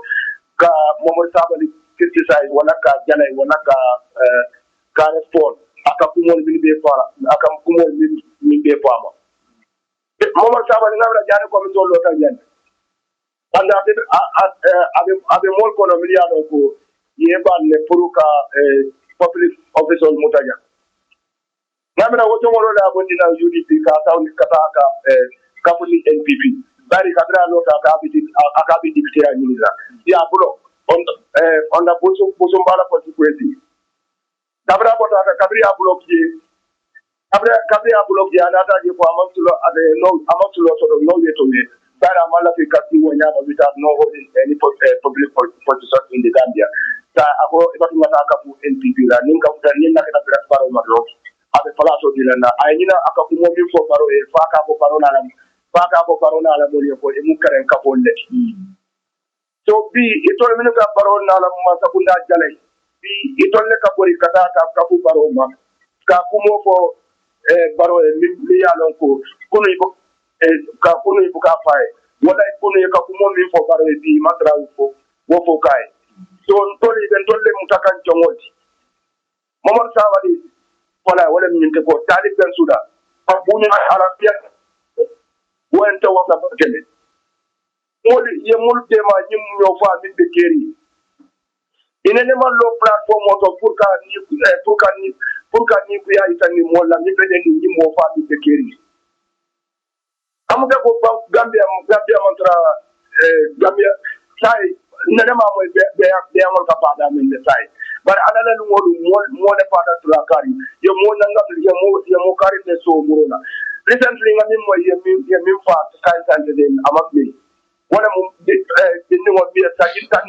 ka Mamadou Sabali criticize wala ka jalay wala ka respond aka kumol min be fara aka kumol min be fama Mamadou Sabali ngabla jani ko min tollo tan jan anda abe mol ko no miliano ko yeban ne puruka public official mutaja ngabla woto molo la bondina UDP ka tawni kata ka puli NPP bari kadra no ka bi député ya ministre ya bulo on a boso mbala consequence dabra ko ta kabri a block je anata je ko amatulo so no yeto me bara mala fi kati wonya ba without no holding any public position in the Gambia ta ako ibatu mata ka fu NPP la ninka futa ninna ka ta baro madro abe palaso dilana ayina aka ku mo mi fo baro e faka ko baro na la mo ko e mu karen ka folle so bi itol min ka baro na la ma sakunda jalay bi itolle ka bori kata ka fu baro ma ka kumo fo baro e mi ya lon ko kunu ibo ka kunu ibo ka fae wala kunu ka kumo mi fo baro e bi matra fo wo fo kai so ntoli den tolle mutakan jomoti Mamadou Sabali wala min te ko talib ben suda abuni arabia wonta waka bakene moli ye multe ma nyim ño fa min be keri inene man lo platform auto pour ka ni ku ya itani mo la mi be ni mo fa mi be keri amuga ko Gambia mantra Gambia sai nene ma mo be amol ka pada min de sai bar alala lu mo le pada tura kari ye mo nangam ye mo kari de so murona recently ngami mo ye mi fa sai sante den amakni wala mo dinni mo bi sajitan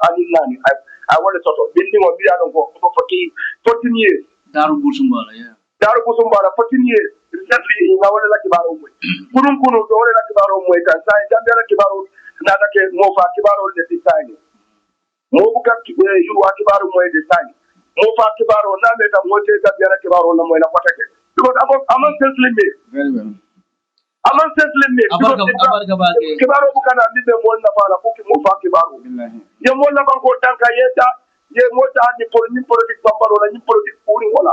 ani nani I want to sort of building on the other for 14 years. Daru Busumbala, yeah. Daru Busumbala, 14 years. Recently, in our Lakibaro. Kurumkunu, the only Lakibaro, and Sai, Gambia Kibaro, Nadake, Mofa Kibaro, the design. Mobuka, you are Kibaro, design. Mofa Kibaro, Nameta, Mote, Gambia Kibaro, Namoya Patake. Because I'm not simply me. Very well. I'm not simply me. Kibaro Bukana, Libe Mona Fala, Mofa Kibaro. Ye Mona Banko Tanka Yeta. Ye mota ni politique bambaro la ni politique puri wala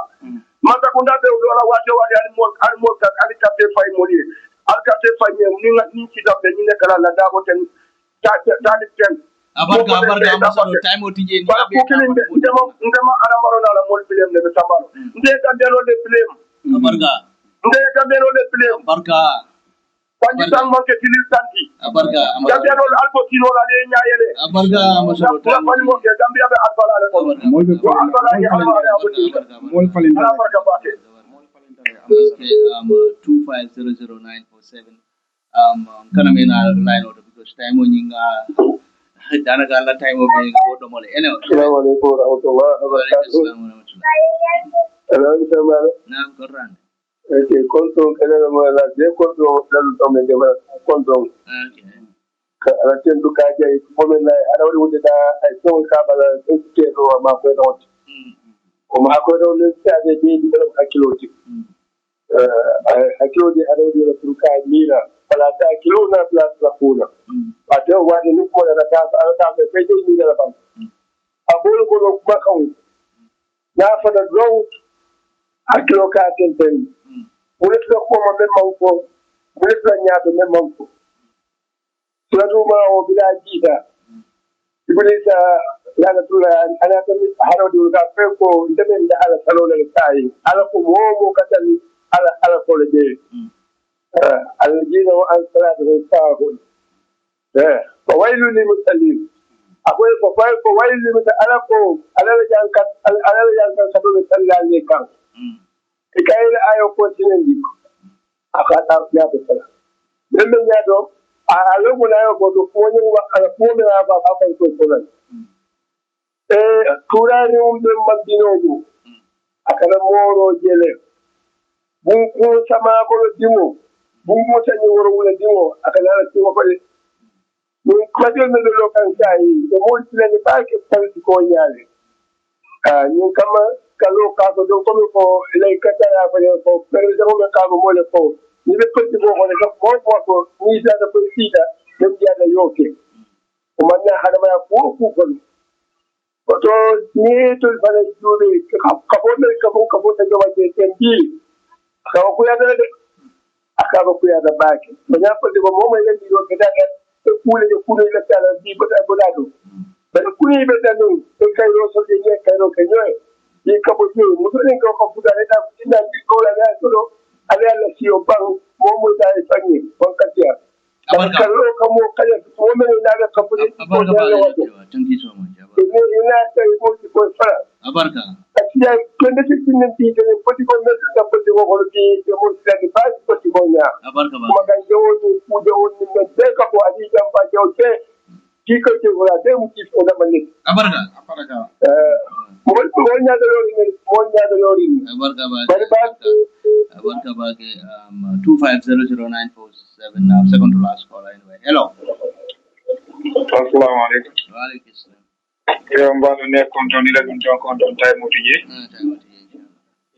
mata ko ndabe wala waje wala animal ka ali capte fay moli al capte fay ni ci dabbe ni ne kala la dabo ten ta ten abarga amsalo time otije ni ba ko kene ndema ana marona la mol bilem ne be sambalo nde ka delo le bilem abarga Panji tan manke tilis tanti. Abarga. Gambia no albo tino la le nyaayele. Abarga amasalo tan. Panji mo Gambia be albala le ko. Mol be albala ya mol falin ala barka baake. 2500947 kana mena line order because time on yinga dana gala time o be odo mole anyway. Assalamu alaikum wa rahmatullahi wa barakatuh. Hello samara. Naam korran. Okay, konton kene la de konton la to me de konton. Okay. Ka ala tendu ka jay ko men la ada wudi da ay ton ka bala te do ma ko do. O ma ko do le ta de di akilo ti. Akilo di ada wudi la tuka mira pala ta kilo na plus la kuna. Ate wa ni ko la ta ta pe pe ni la ban. Abul ko do ba kaw. Na fa da grow akilo ka ten. Mulet la ko ma manko mulet la nyaado men manko tulatuma o bila jida ibulisa lana tula ana tan harodi ka fe ko ndeben da ala salona sai ala ko mo katani ala ko le je ala jina wa an salatu sahu ko wailu lil musallin akoy ko wailu lil ala la jankat sallallahu alaihi wasallam ikayle ayo ko tinen diko akata ya be sala dembe nyado alo muna yo ko to ko ni wa ala ko me ba ba ko ko la kura ni umbe mabino do akana moro jele bun ko sama ko dimo bun mo tani woro wala dimo akana la timo ko ni ko de no lo kan sai de mo tile ni ba ke politiko nyale ni kama kalo ka do ko le kata ya ko pero de mo ka mo le ko ni le politiko ko le ko ko ni da da politika dem ya da yoke o man na hada ma ko Oto ni tul bala juri kabo ta jawa je tendi ka ko ya da aka ba ku ya da baki banya ko de mo mai lendi ro ke da kule la tala bi ko da do ba kuli be da no to kai ro so je kai ro ke nyoy ni kabo je mu to ni ko fu da da ina bi ko la da to ale ala si o bang mo mo da e fanyi ko ka tiya ka ro ka mo ka ya mo me na ga ka fu ni ko da ya wato thank you so much ina ta yi mo ko fara abarka asiya kende sitin ti ke poti ko mel ta poti ko ko ti mo ta ni ba poti ko nya abarka ba kuma kan jawo ni ku jawo ni men te ka ko adi jam ba jawo te ki ko te wala te mu ki ko da manni abarka mo nya da lori ni abarka ba bari ba abarka ba ke 25009447 now second to last call anyway hello assalamu alaikum wa alaikum assalam yo mbalo ne konton ila dum ton konton tay motije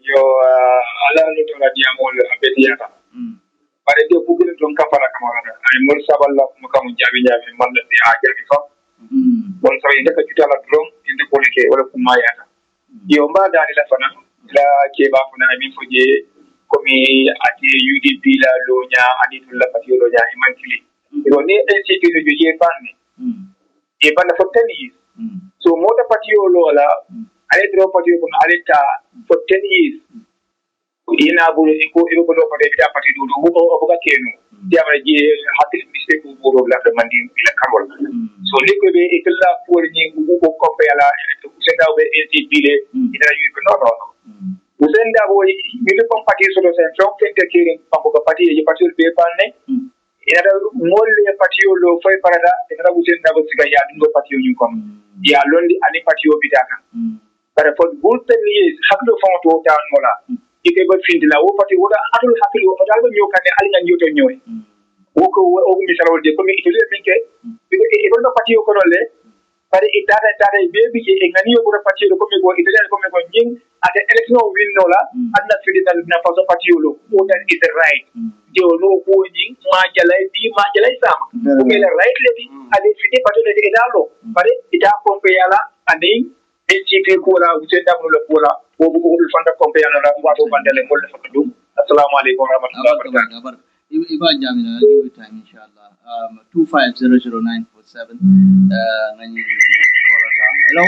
yo ala lo to la diamol abediyata bare de bugil don kafara kamara ay mol saballa mo kam jabi man la di jabi fa bon so yinde ka jutala drum inde ko ke wala ko mayata yo mba dani la fana la ke ba fana mi foje ko mi ati UDP la lo nya adi la pati lo nya imantili yo ni NCP lo je fanni e banda for 10 years so mota patio lola ale dro patio ko ale ta for 10 years ina bu ko ko do pati ta pati do ko ka kenu dia ma je hatil mistake ko do la mandi ila kamol so le ko be ikla pour ni ko ko pe ala senda be NCP le ina yu ko no usenda bo mi le ko pati so do sen from kente kire ko pati je pati be panne ina molle patio lo fay parada ina usenda bo siga ya dingo patio ñu kom ya londi ani patio bidaka bare for good 10 years haklo fonto tan mola ike ba findila wo pati woda atul haklo o dalgo nyokane ali nga nyoto nyoy woko o misal wolde ko mi itule minke e do patio ko le bare e data bebi e ngani yo ko patio ko mi go itule ko mi go nying ate election win nola adna findita na faso patio lo o that is the right de no ko nying ma jalay sama ko mi la right le bi ale fiti patio le de dalo bare ita ko pe yala ani NCP ko la usenda mo le ko la o bu ko fanda ko pe yala wato bandele mo le fakadu assalamu alaikum warahmatullahi wabarakatuh iba jamina give you time inshallah 25009447 ngani kolata hello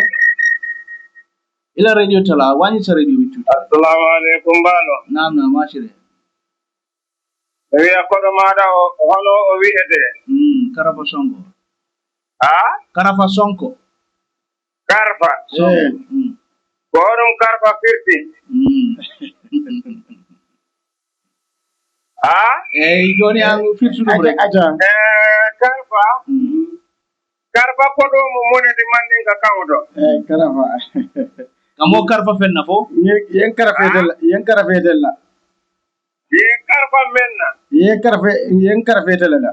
ila radio tala wani sa radio bitu assalamu alaikum balo naam na mashire wi akodo mada hono o wiete karafa sonko karfa gorum karfa firti joni angu firtu dum rek karfa ko do mo monede mandinga kawdo karfa kamo karfa fenna fo yen karfa del yen karfa menna yen karfa del la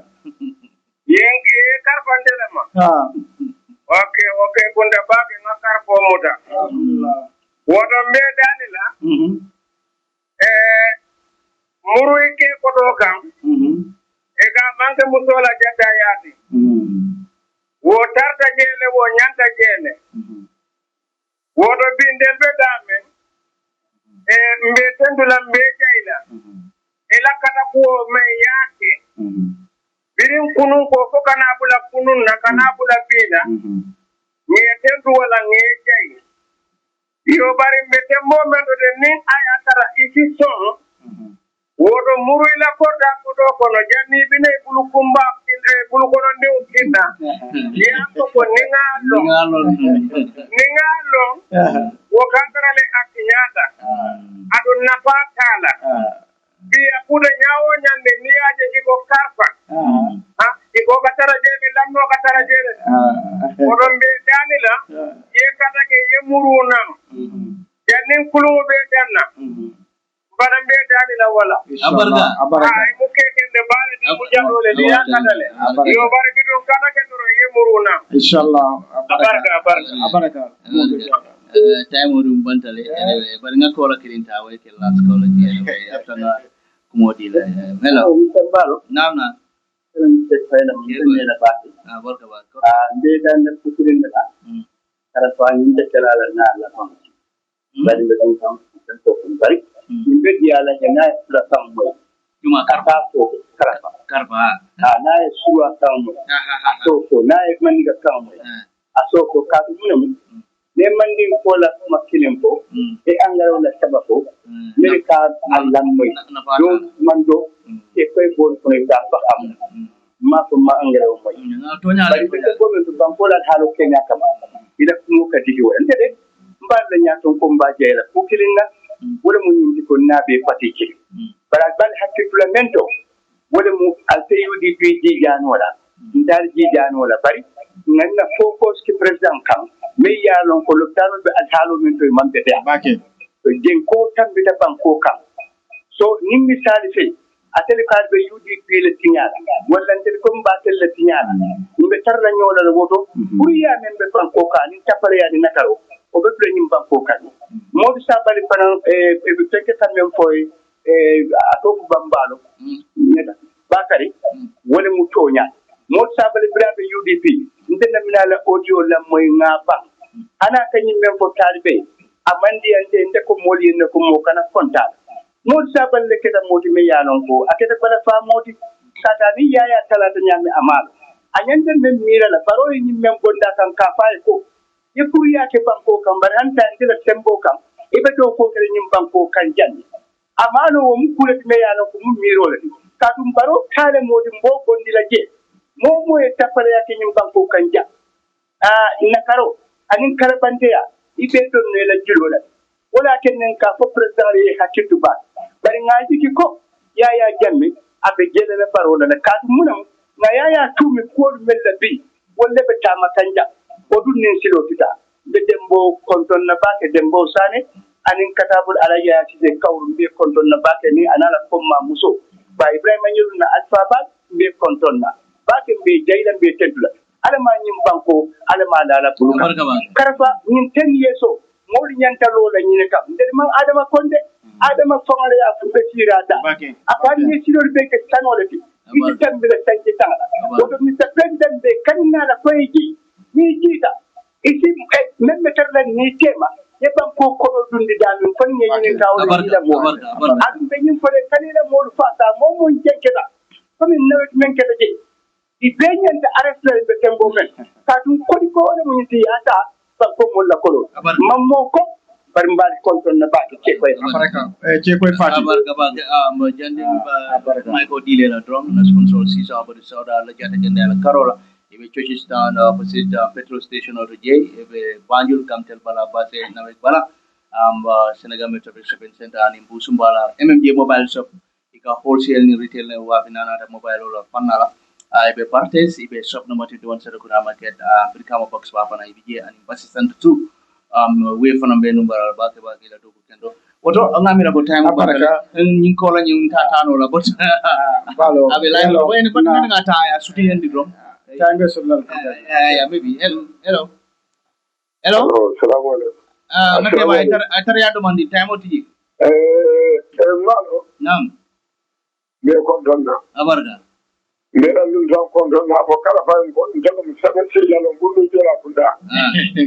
yen karfa del ma okay gonda baake na karfo muda wodo medani la muru ke ko do kam e ga manke musola jada yaati wo tarta jele wo nyanta jele wodo bindel be dame mbe tendula mbe jayla ila kata ko me yaake birin kunun ko ko kana bula kunun na kana bula bina ni tendu wala ni jay yo bari mbe tembo mendo de ni ayatara isi son wodo muru ila korda ko do kono janni bine bulu kumba bulu kono ndi ukina ya ko ningalo wo kankara le akinyata adun nafatala bi akuda nyawo nyande ni aje iko karfa nin kulumo be danna bana be dani la wala abarga ay mu kekende bana di mu jallole li yakadale yo bare bidon kana ke duro yemuruna inshallah abarga time odum bantale bari nga kola kirinta way ke last kola je after kumodi la melo balo namna te fayna mu ne ba barka ba be dan na kukurin da kara fa ni da kala na la fa bari be dum tam ko bari ni be dia la na la tam mo cuma karba ko karba na ya suwa tam mo so na ya man ga tam mo aso ko ka dum ne man din ko la makilin ko e angaro la sabako ne ka Allah mo do man do e koy bon ko ta fa am ma ko ma angaro mo to nya bari ko ko men ban ko la halo kenya kama ida ko ka digi wala de mba la nya ton ko mba jeyla ko kilinga wala mu nyindi ko nabe patiki bara ban hakki la mento wala mu alfayudi bi jijan wala ndal jijan wala bari nanna focus ki president kam me ya lon ko loptano be alhalo men to man be de bake den ko tambe da banko kam so nim misali fe atele kal be UDP le tinyala wala tel ko mbatel le tinyala be tarla nyola le woto buriya men be banko ka ni tapare ya ni nakaro o be ple nyim banko ka mo bi sabali fana e be teke tan men foy atoko bambalo neda bakari wala mu tonya mo sabali brabe UDP ndena minala audio la moy ngaba ana kanyi men fo talbe amandi ante ndeko moli ne ko mo kana konta mo sabal le keda moti me yanon ko akeda bala fa moti kata ni yaya talata nyami amal anyande men mira la baro ni men gonda kan ka fay ko ye pour ya ke banko kan bar hanta ndila tembo kan ibe do ko kere nyim banko kan janni amalo wo mu kule me yanon ko mu miro le ka dum baro kale modi mbo gondi la je mo e tapale ya ke nyim banko kan ja ina karo anin karabante ya ibe don ne la julola wala kenen ka fo president ye hakitu ba bari ngaji ki ko yaya jamme abe jele na baro la ka munam na yaya tumi ko mel bi wolle be tama kanja o dun ne silo fita be dembo konton na ba ke dembo sane anin katabul alayya ci de kawru be konton na ba ke ni anala komma muso ba ibrahima nyul na alfaba be konton na ba ke be jayla be tedula alama nyim banko alama dala buluka karfa nyim ten yeso mawli nyanta lola nyine kam ndel man adama konde adama fongale ya fu besirata apan ni silor be ke tanole fi iti tambe le tanki tanga wodo mr president be kanina la koyji ni jita isi même meter la ni tema ye banko ko dundi dalu fon ni nyine tawle ni la mo adum be nyim fole kanina mo fata mo mo jenkeda comme nawet men keda je di benyante arrêté be tembo men ka dum ko wala mo nyiti ata ba ko mo la kolo mammo ko bar mbal konton na baaki ce koy baraka ce koy fati baraka mo jande may ko dile la drum na sponsor si so abadu soda la jata jande la karola ibe chochistan opposite petrol station or je ibe banjul kamtel bala base na bala senegal metro shopping center ani busumbala mmj mobile shop ika wholesale ni retail ne wa binana da mobile la fanala ibe parties ibe shop number 21 Serakuna market Brikama box bafana ibe je ani assistant 2 we fana be number ba ke la dogo kendo woto ngamira bo time baraka nyin ko la nyin tatano la bot balo abe la no wayne bat nga ta ya suti endi drum time sulal yeah maybe hello assalamu alaikum nake ba itar ya do mandi time oti malo nam be ko donna abarga mbera ndum jam ko donna ko kala fa ko ndelo mi sabe ci yalo ngulu jela kunda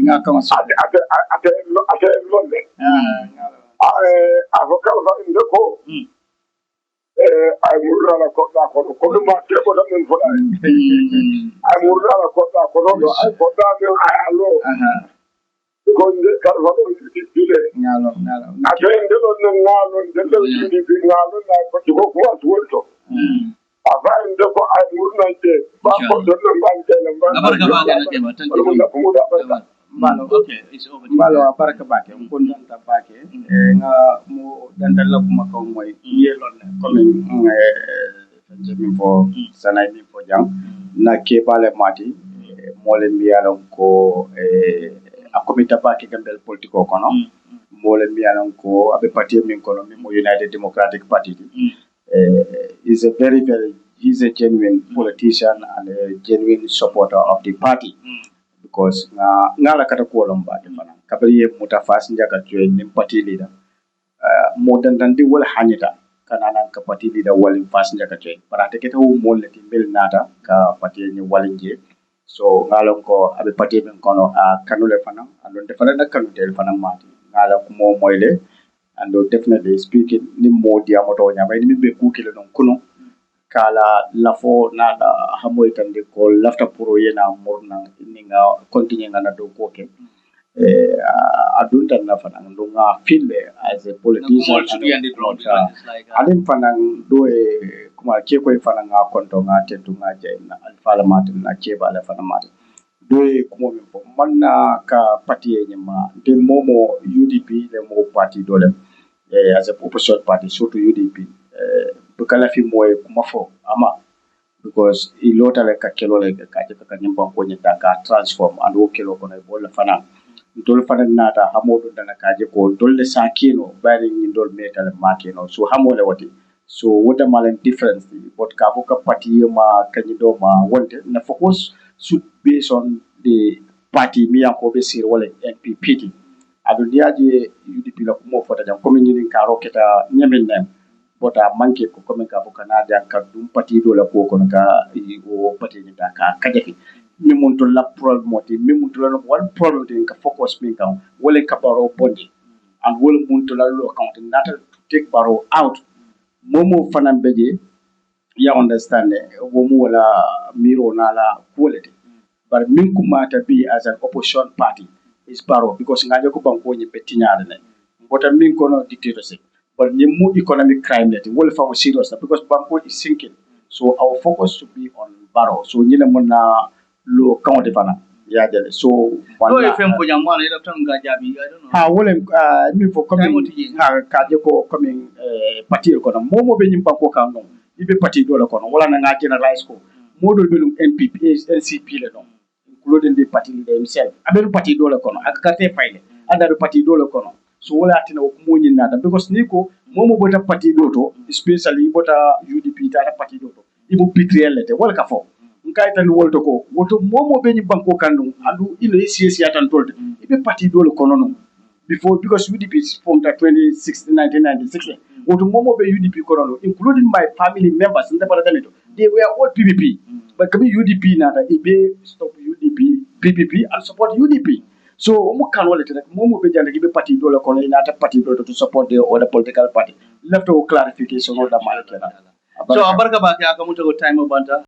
nga kama so ate londe avocat fa ndeko ay murra la ko da ko ma te ko da men fola ay murra la ko da ko do ay ko da me alo ko nde kar fa do dile ngalo ate ndelo ngalo ndelo ci ngalo na ko ko wato ava ndeko ay murna te ba ko do ngante abarga ba na ke ba tan Mbalo okay it's over mbalo baraka bake ko danta bake nga mo dantal la kuma ko moy yelon comme min fo sanay min fo jam na ke bale mati mo le mi yalon ko a komita bake gambel politiko kono mole mi anon ko abe party min kono mi mo United Democratic Party is a he's a genuine politician and a genuine supporter of the party because ngala kata ko lomba de fana kabari mutafas njaka join nim party leader mo dandandi wala hanyita kana nan ka party leader wala fas njaka join parate keta wo molle timbel nata ka party ni walinje so ngalon ko abe party min kono kanule fana andon defana na kanute fana mati ngala ko mo moyle and definitely speaking ni mo dia moto nya may ni be kukile non kuno kala lafo na hamoy tande ko lafta puro yena morna ninga continue ngana do koke adulta na fanang do nga feel as a politician alim fanang do kuma ke koy fanang nga konto nga tentu nga jey na alfala matin na ke bala fanang matin do kuma mi fo manna ka parti nyama de momo UDP le mo parti dole as a opposition party surtout UDP bukala fi moy kuma fo ama because i lota le ka kelo le ka ka nyimba ko nyita ka transform and wo kelo ko ne bol fana dol fana nata hamodo dana ka je ko dol le sakino bari ni dol metal makino so hamole wati so wota malen difference but ka ko ka party ma kanyi do ma wonte na focus should based on the party mi ko be sir wala NPP adu diaje UDP la ko mo fota jam comme ni ka roketa nyemen nem bota manke ko comme ka bukana da ka dum parti do la ko kono ka o parti ni da ka kajafi mi mun to la problem moti mi mun to la one problem de ka focus min kan wala ka baro bondi and wala mun to la lo account nata to take baro out momo fanan beje ya understand wo mu wala miro na la quality but min kumata be as an opposition party is baro because ngaje ko banko ni petinyale ne bota min kono dictatorship but the more economic crime that will for serious because Bangkok is sinking. So our focus should be on Barrow. So nyile muna low count fana. Yeah, so no FM for jamwana ida tanga jabi I don't know. Me for coming kaje ko coming party ko na momo be nyimpa ko kan no. Ibe party do la ko no wala na nga generalize ko. Modol belum NPP NCP le no. Including the party leader himself. Abe party do la ko no akate file. Ada party do la ko no. So wala atina ko munyi nata because niko momo bota party doto especially bota UDP ta party doto ibu PTL lete wala ka fo nkai tan wolto ko woto momo be ni banko kanu andu ilo CC atan tolde ibe party dolo kono no before because UDP is formed at 1996 woto momo be UDP kono no including my family members in the parliament they were all PPP but kabi UDP nata ibe stop UDP PPP and support UDP. So mo kan wala tek momo be jande be party dole kono inata party dole to support the other political party left o clarification o da malakena so abarka ba ka muto time banta